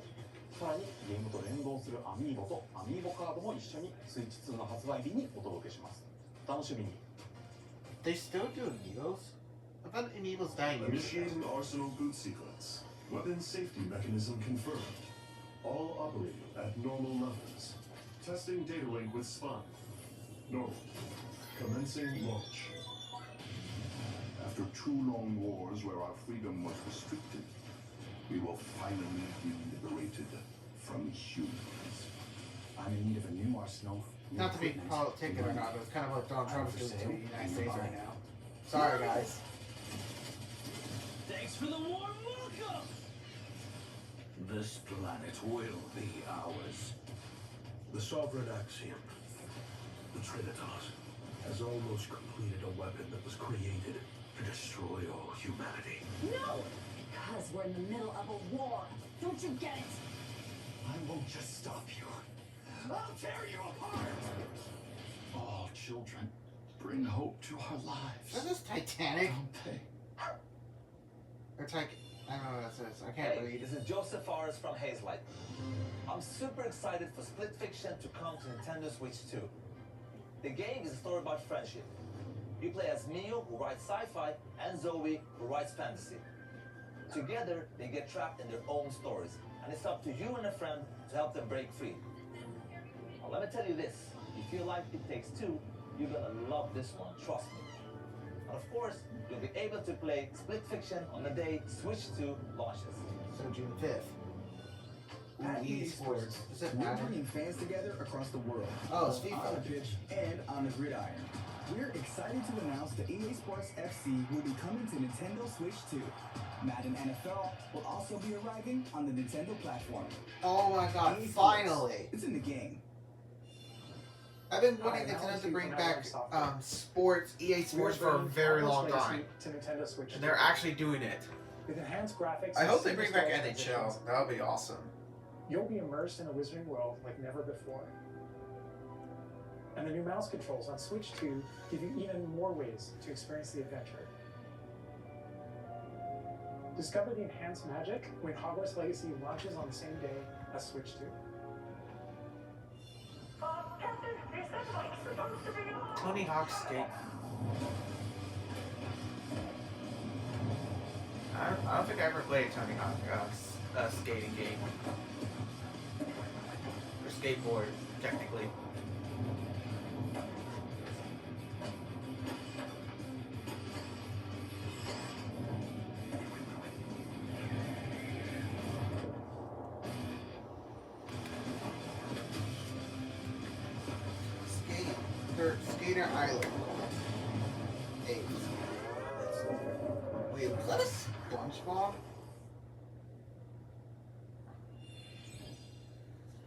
Speaker 12: さらにゲームと連動するアミーボとアミーボカードも一緒にスイッチ2の発売日にお届けします。お楽しみに。
Speaker 7: They still do Amiibos? I thought Amiibos died years ago.
Speaker 13: Initiating Arsenal boot sequence. Weapon safety mechanism confirmed. All operating at normal levels. Testing data link with Spine. Normal. Commencing launch. After 2 long wars where our freedom was restricted, we will finally be liberated from humans.
Speaker 14: I'm in need of a new arsenal.
Speaker 7: Not to be politic or not, but it's kind of what Donald Trump is doing to the United States right now. Sorry, guys.
Speaker 15: Thanks for the warm welcome! This planet will be ours.
Speaker 16: The Sovereign Axiom, the Trinitas, has almost completed a weapon that was created to destroy all humanity.
Speaker 5: No! Because we're in the middle of a war. Don't you get it?
Speaker 14: I won't just stop you. I'll tear you apart! All children, bring hope to our lives.
Speaker 7: Is this Titanic?
Speaker 14: Don't they?
Speaker 7: Or I don't know what it says. I can't read.
Speaker 17: This is Joseph Forrest from Hazelight. I'm super excited for Split Fiction to come to Nintendo Switch 2. The game is a story about friendship. You play as Mio, who writes sci-fi, and Zoe, who writes fantasy. Together, they get trapped in their own stories, and it's up to you and a friend to help them break free. Now, let me tell you this. If you like It Takes Two, you're gonna love this one, trust me. And of course, you'll be able to play Split Fiction on the day Switch 2 launches.
Speaker 7: So June 5th.
Speaker 14: At EA Sports, we're bringing fans together across the world.
Speaker 7: Oh, it's FIFA.
Speaker 14: On the pitch and on the gridiron. We're excited to announce that EA Sports FC will be coming to Nintendo Switch 2. Madden NFL will also be arriving on the Nintendo platform.
Speaker 7: Oh my god,
Speaker 14: EA Sports,
Speaker 7: finally!
Speaker 14: it's in the game.
Speaker 7: I've been wanting Nintendo to bring back sports, EA Sports for a very long time.
Speaker 11: To Nintendo Switch.
Speaker 1: And they're actually doing it.
Speaker 11: With enhanced graphics.
Speaker 1: I
Speaker 11: and
Speaker 1: hope they bring back
Speaker 11: single-scroll
Speaker 1: NHL.
Speaker 11: transitions,
Speaker 1: That would be awesome.
Speaker 11: You'll be immersed in a wizarding world like never before. And the new mouse controls on Switch 2 give you even more ways to experience the adventure. Discover the enhanced magic when Hogwarts Legacy launches on the same day as Switch 2.
Speaker 1: Tony Hawk's Skate. I don't think I ever played Tony Hawk skating game. Or skateboard, technically.
Speaker 7: Skater Island. 8. Wait, was that a SpongeBob?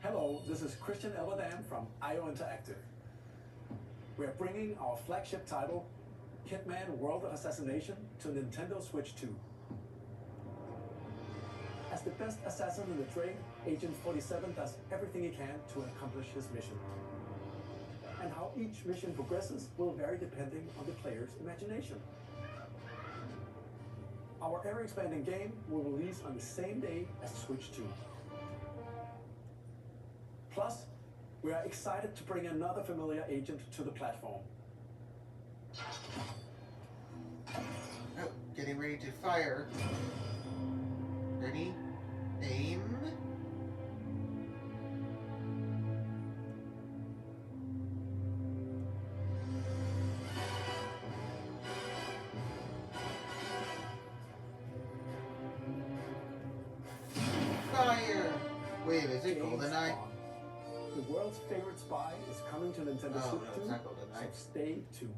Speaker 18: Hello, this is Christian Elverdam from IO Interactive. We are bringing our flagship title, Hitman World of Assassination, to Nintendo Switch 2. As the best assassin in the trade, Agent 47 does everything he can to accomplish his mission. And how each mission progresses will vary depending on the player's imagination. Our ever-expanding game will release on the same day as Switch 2. Plus, we are excited to bring another familiar agent to the platform.
Speaker 7: Oh, getting ready to fire. Ready? Aim. Fire! Wait, is it GoldenEye?
Speaker 18: The world's favorite spy is coming to Nintendo
Speaker 7: Oh,
Speaker 18: Switch
Speaker 7: no,
Speaker 18: 2,
Speaker 7: it's not GoldenEye.
Speaker 18: so stay tuned.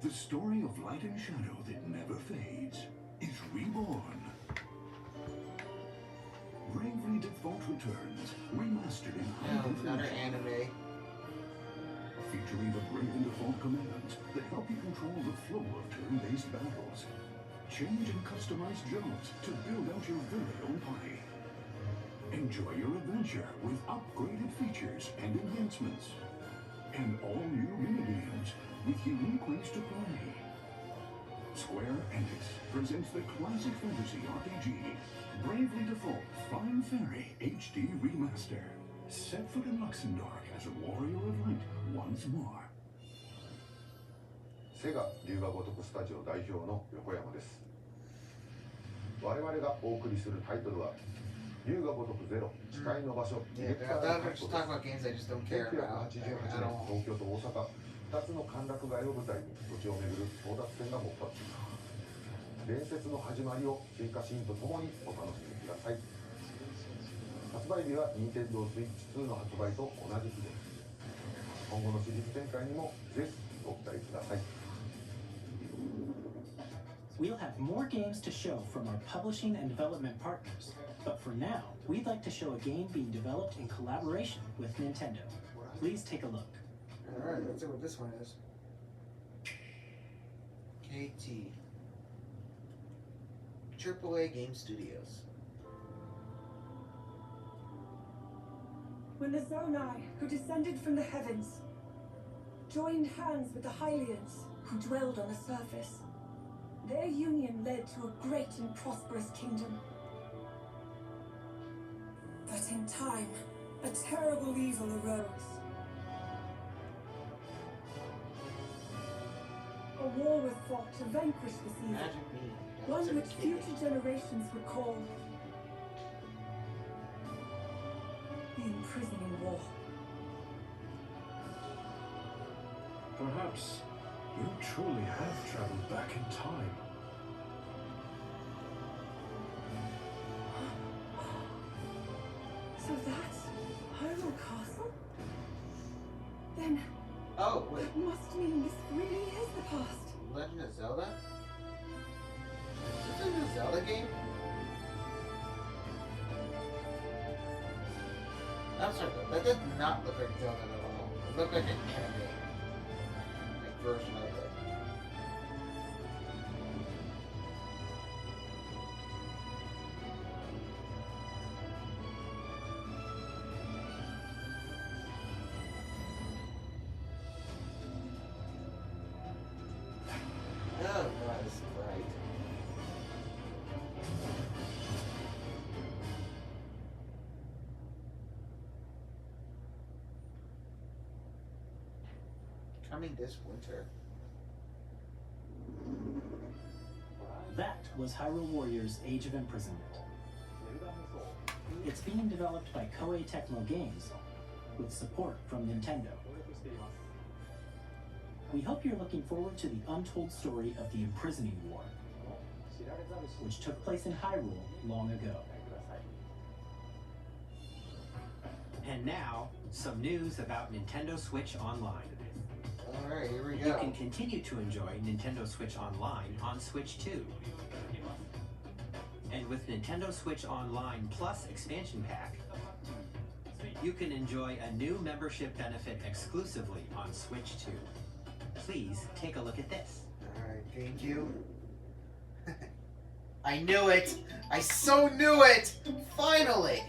Speaker 13: The story of light and shadow that never fades is reborn. Bravely Default returns, remastered in high
Speaker 7: Another
Speaker 13: definition.
Speaker 7: anime.
Speaker 13: Featuring the Bravely Default commands that help you control the flow of turn-based battles. Change and customize jobs to build out your very own party. Enjoy your adventure with upgraded features and enhancements. And all new minigames with unique ways to play. Square Enix presents the classic fantasy RPG, Bravely Default Flying Fairy HD Remaster. Set foot in Luxembourg as a warrior of light once more.
Speaker 19: セガ龍が如くスタジオ代表の横山です。我々がお送りするタイトルは龍が如くゼロ誓いの場所
Speaker 7: Yeah, they're just talking about games I just don't care about.
Speaker 19: 1988年東京と大阪2つの歓楽街を舞台に土地を巡る争奪戦が勃発します。伝説の始まりを追加シーンとともにお楽しみください。発売日は Nintendo Switch 2の発売と同じ日です。今後のシリーズ展開にもぜひご期待ください。
Speaker 3: We'll have more games to show from our publishing and development partners, but for now, we'd like to show a game being developed in collaboration with Nintendo. Please take a look.
Speaker 7: Alright, let's see what this one is. KT. AAA Game Studios.
Speaker 20: When the Zonai, who descended from the heavens, joined hands with the Hylians, who dwelled on the surface, their union led to a great and prosperous kingdom. But in time, a terrible evil arose. A war was fought to vanquish this evil, one which future generations recall. The imprisoning war.
Speaker 16: Perhaps you truly have traveled back in time.
Speaker 20: So that's Hyrule Castle? Then
Speaker 7: Oh, wait.
Speaker 20: that must mean this really is the past.
Speaker 7: Legend of Zelda? Is this a new Zelda game? I'm sorry, that did not look like Zelda at all. It looked like an anime version of it. Oh, that is right. Coming this winter.
Speaker 3: That was Hyrule Warriors Age of Imprisonment. It's being developed by Koei Tecmo Games with support from Nintendo. We hope you're looking forward to the untold story of the Imprisoning War, which took place in Hyrule long ago.
Speaker 9: And now, some news about Nintendo Switch Online.
Speaker 7: Alright, here we
Speaker 9: You
Speaker 7: go.
Speaker 9: can continue to enjoy Nintendo Switch Online on Switch 2. And with Nintendo Switch Online Plus Expansion Pack, you can enjoy a new membership benefit exclusively on Switch 2. Please take a look at this.
Speaker 7: Alright, thank you. I knew it! I so knew it! Finally!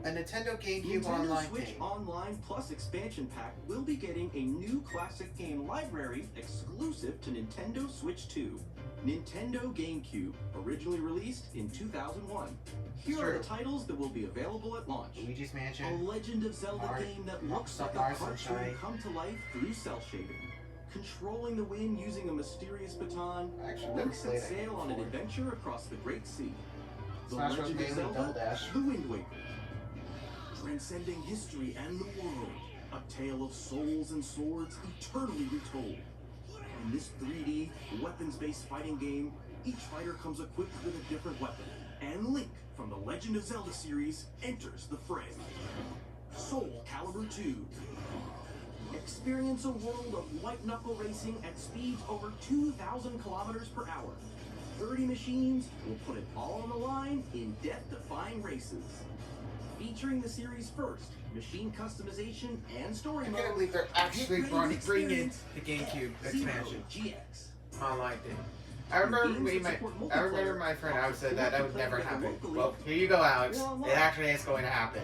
Speaker 7: A Nintendo GameCube
Speaker 21: Nintendo
Speaker 7: Online
Speaker 21: Switch
Speaker 7: game.
Speaker 21: Online Plus Expansion Pack will be getting a new classic game library exclusive to Nintendo Switch 2. Nintendo GameCube, originally released in 2001. Here are the titles that will be available at launch.
Speaker 7: Luigi's
Speaker 21: A
Speaker 7: Mansion.
Speaker 21: Legend of Zelda game that looks like a
Speaker 7: Mars
Speaker 21: cartoon
Speaker 7: Sunshine.
Speaker 21: come to life through cell shading. Controlling the wind using a mysterious baton,
Speaker 7: never
Speaker 21: Link set
Speaker 7: played that
Speaker 21: sail
Speaker 7: game
Speaker 21: on an
Speaker 7: before.
Speaker 21: adventure across the Great Sea. The
Speaker 7: Smash Bros.
Speaker 21: Legend of
Speaker 7: Melee Double
Speaker 21: Zelda,
Speaker 7: Dash.
Speaker 21: The Wind Waker. Transcending history and the world, a tale of souls and swords eternally retold. In this 3D, weapons-based fighting game, each fighter comes equipped with a different weapon, and Link from the Legend of Zelda series enters the fray. Soul Calibur 2. Experience a world of white-knuckle racing at speeds over 2,000 kilometers per hour. 30 machines will put it all on the line in death-defying races. Featuring the series' first machine customization and story
Speaker 7: I
Speaker 21: mode.
Speaker 7: can't believe they're actually bringing in the GameCube expansion
Speaker 21: GX.
Speaker 7: online thing. I remember my friend Alex said that would never happen. Well, here you go, Alex. It actually is going to happen.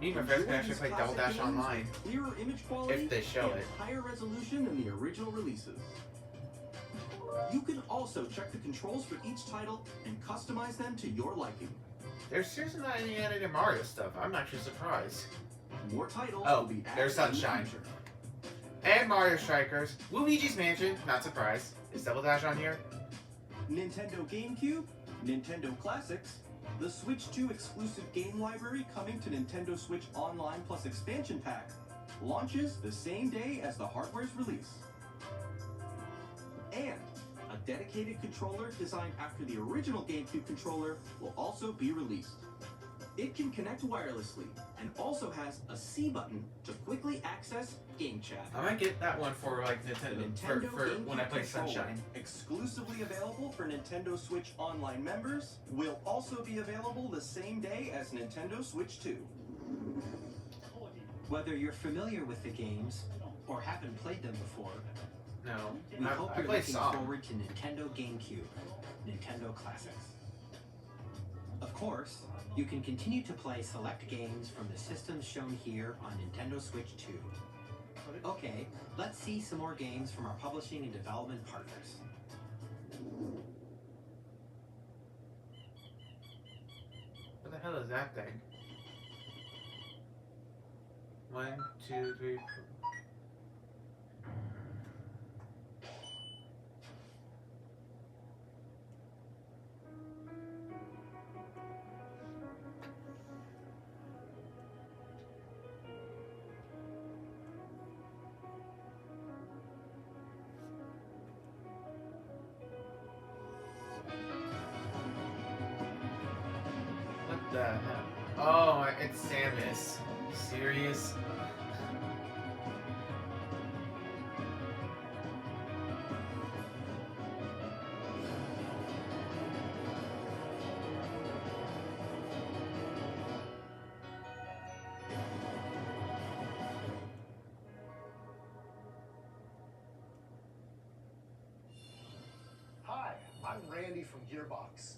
Speaker 7: Me and my friends can actually play Double Dash online
Speaker 21: Clearer image quality
Speaker 7: if they show
Speaker 21: and
Speaker 7: it.
Speaker 21: higher resolution than the original releases. You can also check the controls for each title and customize them to your liking.
Speaker 7: There's seriously not any animated Mario stuff. I'm actually surprised.
Speaker 21: More titles
Speaker 7: Oh,
Speaker 21: will be added
Speaker 7: there's
Speaker 21: in the
Speaker 7: Sunshine.
Speaker 21: future.
Speaker 7: And Mario Strikers. Luigi's Mansion. Not surprised. Is Double Dash on here?
Speaker 21: Nintendo GameCube, Nintendo Classics, the Switch 2 exclusive game library coming to Nintendo Switch Online Plus Expansion Pack,
Speaker 4: launches the same day as the hardware's release. And a dedicated controller designed after the original GameCube controller will also be released. It can connect wirelessly and also has a C button to quickly access Game Chat.
Speaker 7: I might get that one for like Nintendo, for when I play
Speaker 4: GameCube controller,
Speaker 7: Sunshine.
Speaker 4: exclusively available for Nintendo Switch Online members, will also be available the same day as Nintendo Switch 2.
Speaker 9: Whether you're familiar with the games or haven't played them before,
Speaker 7: No,
Speaker 9: we hope
Speaker 7: I
Speaker 9: you're
Speaker 7: play
Speaker 9: looking
Speaker 7: some.
Speaker 9: forward to Nintendo GameCube, Nintendo Classics. Of course, you can continue to play select games from the systems shown here on Nintendo Switch 2. Okay, let's see some more games from our publishing and development partners.
Speaker 7: What the hell is that thing? 1, 2, 3, 4. What the hell? Oh, it's Samus. You serious?
Speaker 6: Hi, I'm Randy from Gearbox.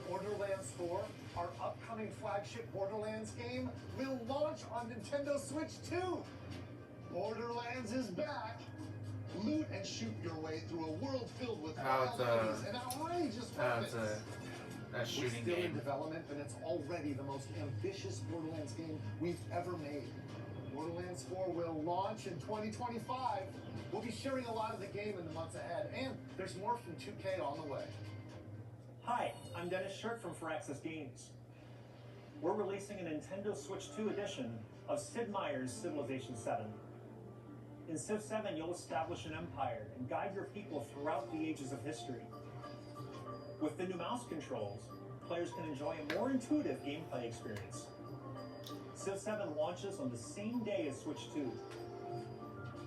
Speaker 6: Borderlands 4, our upcoming flagship Borderlands game, will launch on Nintendo Switch 2. Borderlands is back. Loot and shoot your way through a world filled with wild enemies and outrageous weapons.
Speaker 7: A shooting
Speaker 6: We're still in
Speaker 7: game.
Speaker 6: development, and it's already the most ambitious Borderlands game we've ever made. Borderlands 4 will launch in 2025. We'll be sharing a lot of the game in the months ahead, and there's more from 2K on the way.
Speaker 22: Hi, I'm Dennis Shirt from Firaxis Games. We're releasing a Nintendo Switch 2 edition of Sid Meier's Civilization 7. In Civ 7, you'll establish an empire and guide your people throughout the ages of history. With the new mouse controls, players can enjoy a more intuitive gameplay experience. Civ 7 launches on the same day as Switch 2.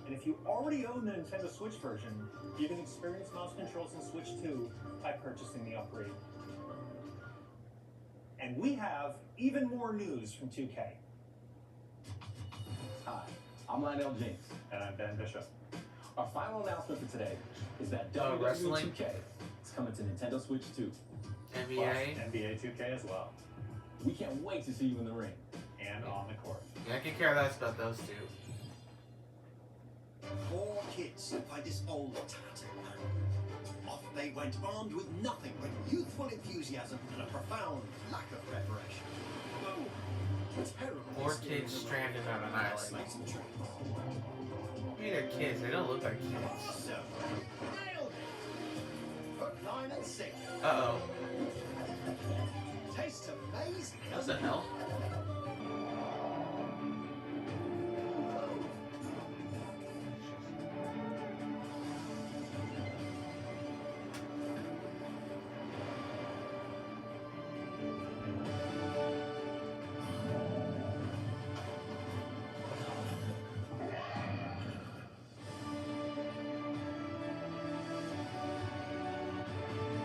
Speaker 22: And if you already own the Nintendo Switch version, you can experience mouse controls in Switch 2 by purchasing the upgrade. And we have even more news from 2K.
Speaker 12: Hi, I'm Lionel James. And I'm Ben Bishop. Our final announcement for today is that
Speaker 7: wrestling?
Speaker 12: WWE 2K is coming to Nintendo Switch 2.
Speaker 7: NBA?
Speaker 12: Plus NBA 2K as well. We can't wait to see you in the ring. And on the court.
Speaker 7: Yeah, I can care less about those two.
Speaker 23: Four kids by this old tattoo man. Off they went, armed with nothing but youthful enthusiasm and a profound lack of preparation. Whoa. Terrible.
Speaker 7: 4 kids stranded on an island. I mean, they're kids. They don't look like kids.
Speaker 23: So, nailed it. Hook, line, and sinker.
Speaker 7: Uh-oh.
Speaker 23: Tastes amazing.
Speaker 7: What the hell?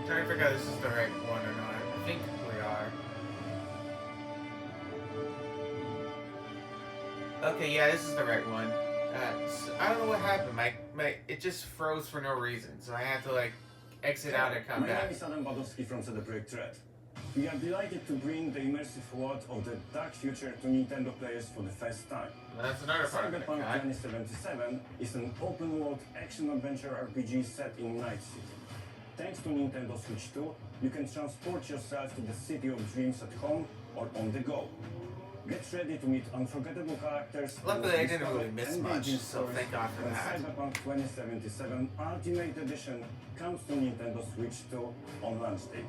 Speaker 7: I'm trying to figure out if this is the right one or not. I think we are. Okay, yeah, this is the right one. So I don't know what happened. It just froze for no reason, so I had to like exit out and come
Speaker 24: My
Speaker 7: back.
Speaker 24: name is Adam Badowski from CD Projekt Red. We are delighted to bring the immersive world of the dark future to Nintendo players for the first time.
Speaker 7: That's another part of it.
Speaker 24: Cyberpunk 2077 is an open-world action-adventure RPG set in Night City. Thanks to Nintendo Switch 2, you can transport yourself to the city of dreams at home or on the go. Get ready to meet unforgettable characters.
Speaker 7: Luckily, I didn't really miss much, so thank God for
Speaker 24: when
Speaker 7: that.
Speaker 24: Cyberpunk 2077 Ultimate Edition comes to Nintendo Switch 2 on launch day.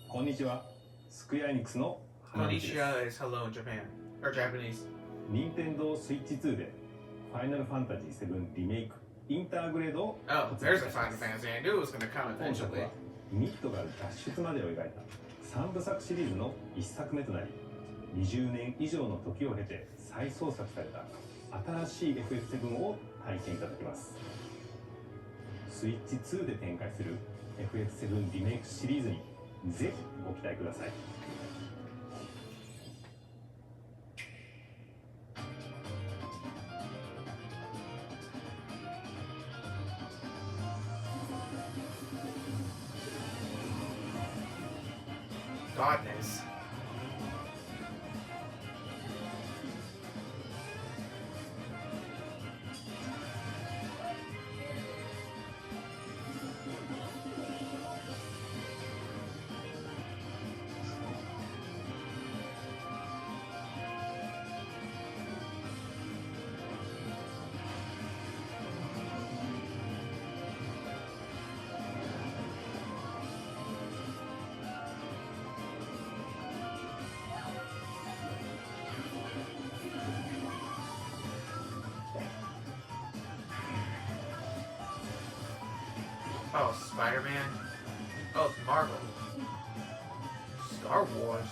Speaker 12: こんにちは。スクエアエニックスの
Speaker 7: Konnichiwa is hello in Japan.
Speaker 1: Or Japanese.
Speaker 24: 任天堂スイッチ2でファイナルファンタジー7リメイクインターグレードを
Speaker 1: Oh, there's a Final Fantasy. I knew it was going to come
Speaker 24: 本作
Speaker 1: eventually.
Speaker 24: はミッドガル脱出までを描いた3部作シリーズの1作目となり、20年以上の時を経て再創作された新しい FF7 を体験いただきます。スイッチ2で展開する FF7 リメイクシリーズにぜひご期待ください。
Speaker 1: Godness. Oh, Spider-Man. Oh, it's Marvel. Star Wars.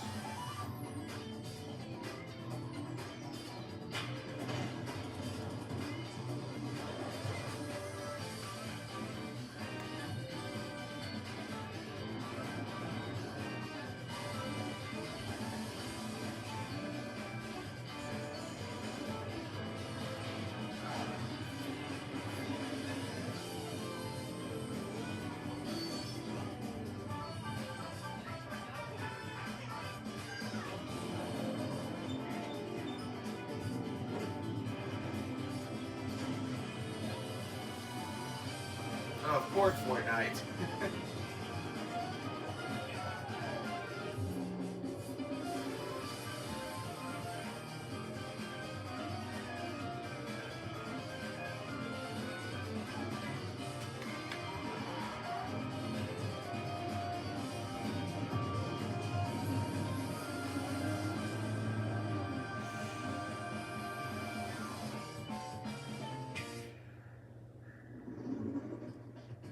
Speaker 1: Oh, of course, Fortnite. .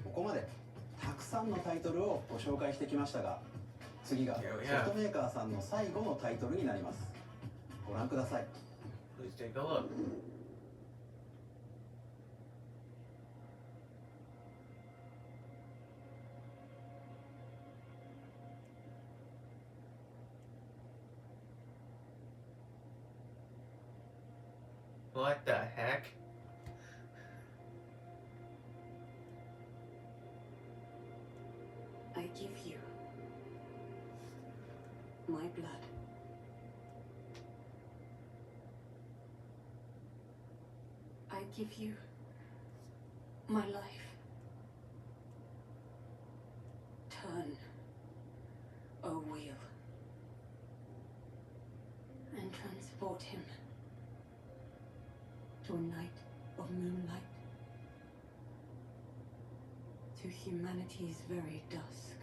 Speaker 2: ここまでたくさんのタイトルをご紹介してきましたが、次がソフトメーカーさんの最後のタイトルになります。ご覧ください。
Speaker 1: Please take a look. What the heck?
Speaker 20: I give you my blood. I give you my life. Turn a wheel and transport him to a night of moonlight, to humanity's very dusk.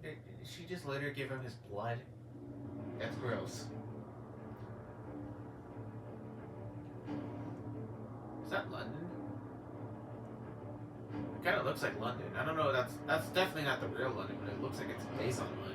Speaker 1: Did she just later give him his blood? That's gross. Is that London? It kind of looks like London. I don't know. That's definitely not the real London, but it looks like it's based on London.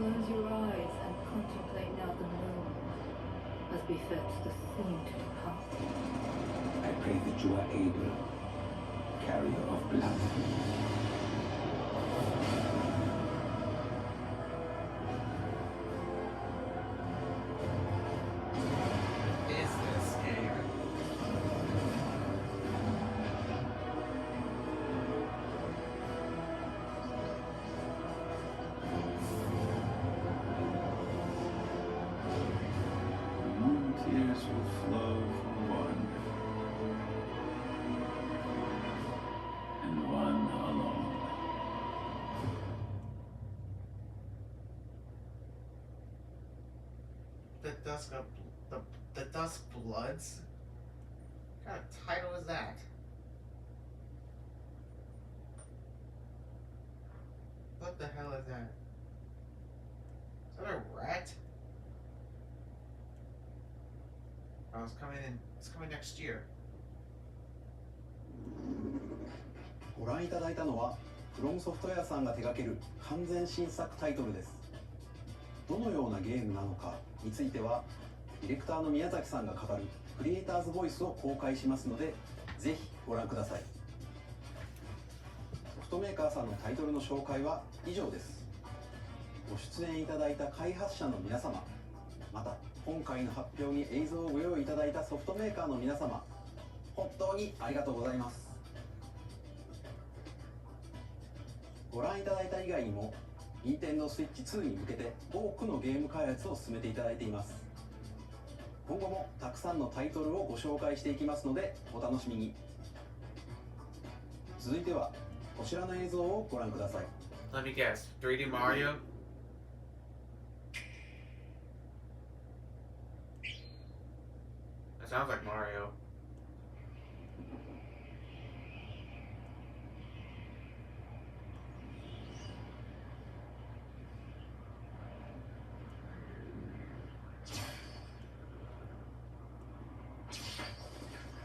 Speaker 5: Close your eyes and contemplate now the moon, as befits the saint of heart.
Speaker 2: I pray that you are able, carrier of blood.
Speaker 7: Is this game?
Speaker 13: Moon tears will flow for one, and one alone.
Speaker 7: The Dusk Bloods? What kind of title is that? What the hell is that? Is that a rat? Oh, it's coming next year.
Speaker 2: ご覧いただいたのはフロムソフトウェアさんが手掛ける完全新作タイトルです。どのようなゲームなのかについてはディレクターの宮崎さんが語るクリエイターズボイスを公開しますのでぜひご覧ください。ソフトメーカーさんのタイトルの紹介は以上です。ご出演いただいた開発者の皆様、また今回の発表に映像をご用意いただいたソフトメーカーの皆様、本当にありがとうございます。ご覧いただいた以外にも Nintendo Switch 2に向けて多くのゲーム開発を進めていただいています。今後もたくさんのタイトルをご紹介していきますのでお楽しみに。続いてはこちらの映像をご覧ください。
Speaker 7: Let me guess. 3D Mario? That sounds like Mario.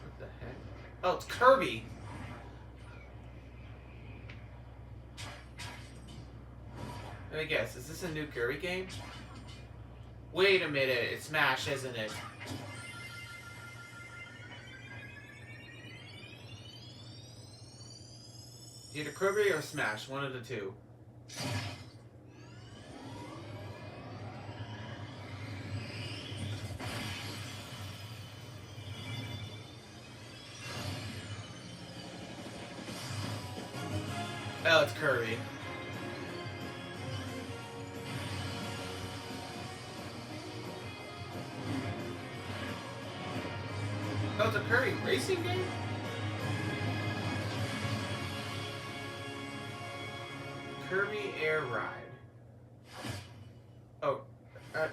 Speaker 7: What the heck? Oh, it's Kirby! Let me guess, is this a new Kirby game? Wait a minute, it's Smash, isn't it? Either Kirby or Smash, one of the two. Oh, it's Kirby. Oh, it's a Kirby racing game? Kirby Air Ride. Oh,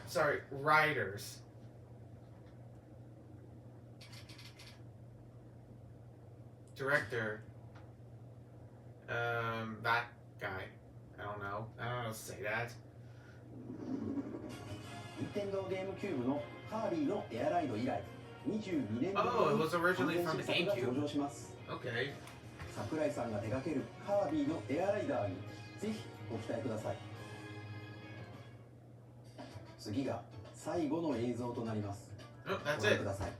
Speaker 7: sorry, Riders. Director. That guy. I don't know how to say that.
Speaker 2: Nintendo GameCube のカービィのエアライド以来22年ぶりに
Speaker 7: Oh, it was originally from the
Speaker 2: 完全新作が
Speaker 7: GameCube.
Speaker 2: 登場します。
Speaker 7: Okay.
Speaker 2: 桜井さんが手掛けるカービィのエアライダーにぜひご期待ください。次が最後の映像となります。
Speaker 7: Oh,
Speaker 2: ご
Speaker 7: that's
Speaker 2: 覧
Speaker 7: it.
Speaker 2: ください。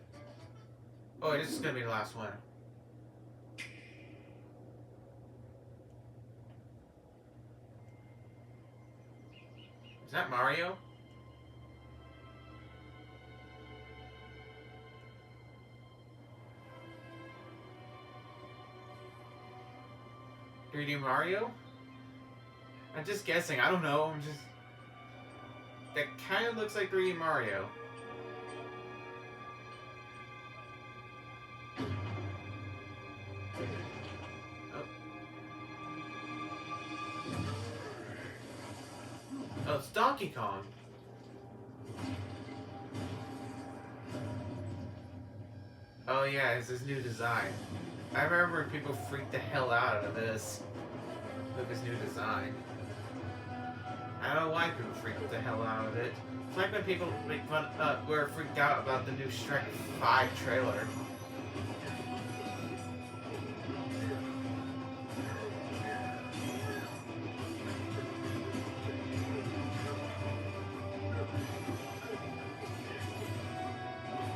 Speaker 7: Oh, this is gonna be the last one. Is that Mario? $3D Mario? I'm just guessing. I don't know. I'm just... That kind of looks like 3D Mario. Oh, it's Donkey Kong. Oh yeah, it's his new design. I remember people freaked the hell out of this. With his new design. I don't know why people freaked the hell out of it. It's like when people make fun, were freaked out about the new Shrek 5 trailer.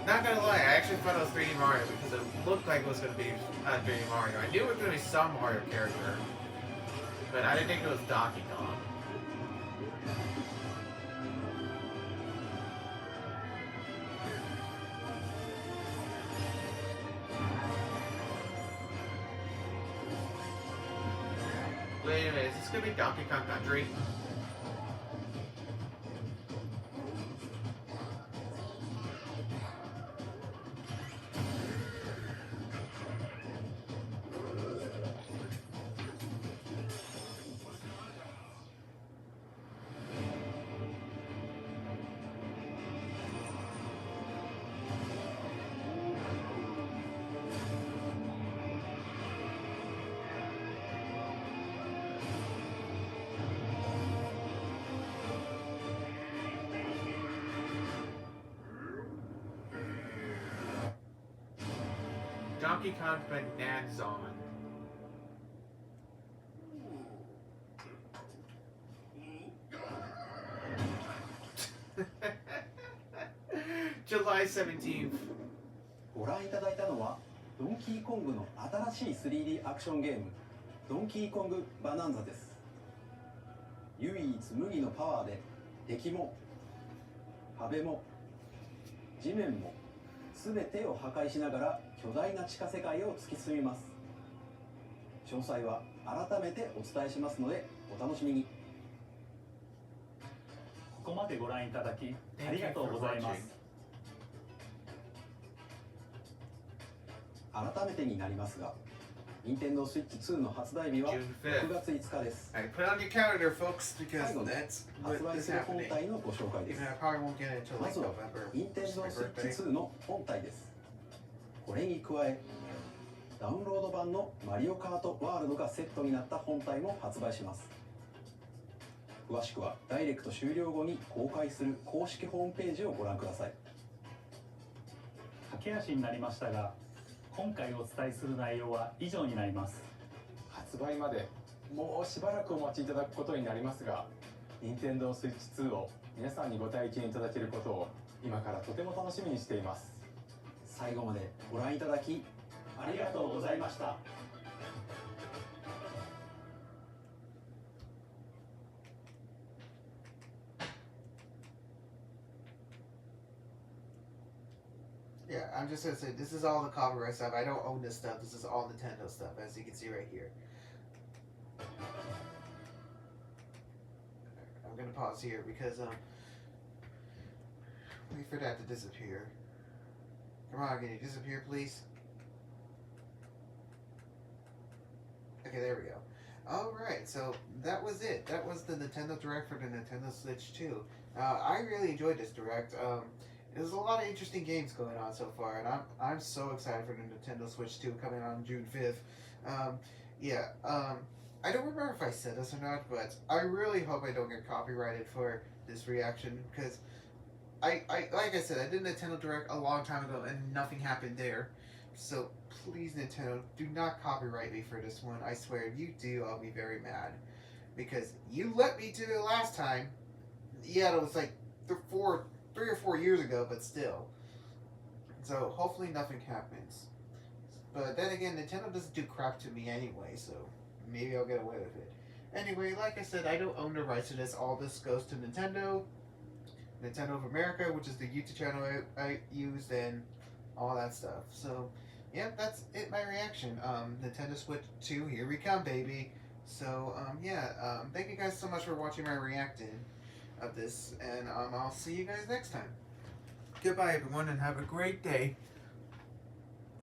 Speaker 7: Not gonna lie, I actually thought it was 3D Mario because it looked like it was gonna be 3D Mario. I knew it was gonna be some Mario character, but I didn't think it was Donkey Kong. Wait a minute, is this gonna be Donkey Kong Country? Donkey Kong Bonanzon. July 17th.
Speaker 2: ご覧いただいたのはドンキーコングの新しい 3D アクションゲームドンキーコングバナンザです。唯一無二のパワーで敵も壁も地面も全てを破壊しながら巨大な地下世界を突き進みます。詳細は改めてお伝えしますのでお楽しみに。
Speaker 8: ここまでご覧いただきありがとうございます。
Speaker 2: 改めてになりますが、Nintendo Switch 2の発売日は6月5日です。
Speaker 7: Alright, put on your calendar, folks, because
Speaker 2: 最後に
Speaker 7: that's
Speaker 2: 発
Speaker 7: what
Speaker 2: 売
Speaker 7: is
Speaker 2: する本
Speaker 7: happening.
Speaker 2: 体のご紹介です。
Speaker 7: Even I probably won't get it until
Speaker 2: ま
Speaker 7: like
Speaker 2: ずは
Speaker 7: November, which is
Speaker 2: Nintendo
Speaker 7: my birthday.
Speaker 2: Switch 2の本体です。これに加え、ダウンロード版のマリオカートワールドがセットになった本体も発売します。詳しくはダイレクト終了後に公開する公式ホームページをご覧ください。
Speaker 8: 駆け足になりましたが、今回お伝えする内容は以上になります。
Speaker 12: 発売までもうしばらくお待ちいただくことになりますが、Nintendo Switch 2を皆さんにご体験いただけることを今からとても楽しみにしています。
Speaker 2: 最後までご覧いただき
Speaker 8: ありがとうございました。
Speaker 7: Yeah, I'm just gonna say this is all the copyright stuff. I don't own this stuff. This is all Nintendo stuff, as you can see right here. I'm gonna pause here because wait for that to disappear. Come on, can you disappear, please? Okay, there we go. Alright, so that was it. That was the Nintendo Direct for the Nintendo Switch 2. I really enjoyed this Direct. There's a lot of interesting games going on so far, and I'm so excited for the Nintendo Switch 2 coming on June 5th. I don't remember if I said this or not, but I really hope I don't get copyrighted for this reaction, because I like I said, I did Nintendo Direct a long time ago, and nothing happened there. So please, Nintendo, do not copyright me for this one. I swear, if you do, I'll be very mad, because you let me do it last time. Yeah, it was like 3 or 4 years ago, but still. So hopefully nothing happens. But then again, Nintendo doesn't do crap to me anyway, so maybe I'll get away with it. Anyway, like I said, I don't own the rights to this. All this goes to Nintendo of America, which is the YouTube channel I used, and all that stuff. So yeah, that's it, my reaction. Nintendo Switch 2, here we come, baby. So thank you guys so much for watching my reacting of this, and I'll see you guys next time. Goodbye, everyone, and have a great day.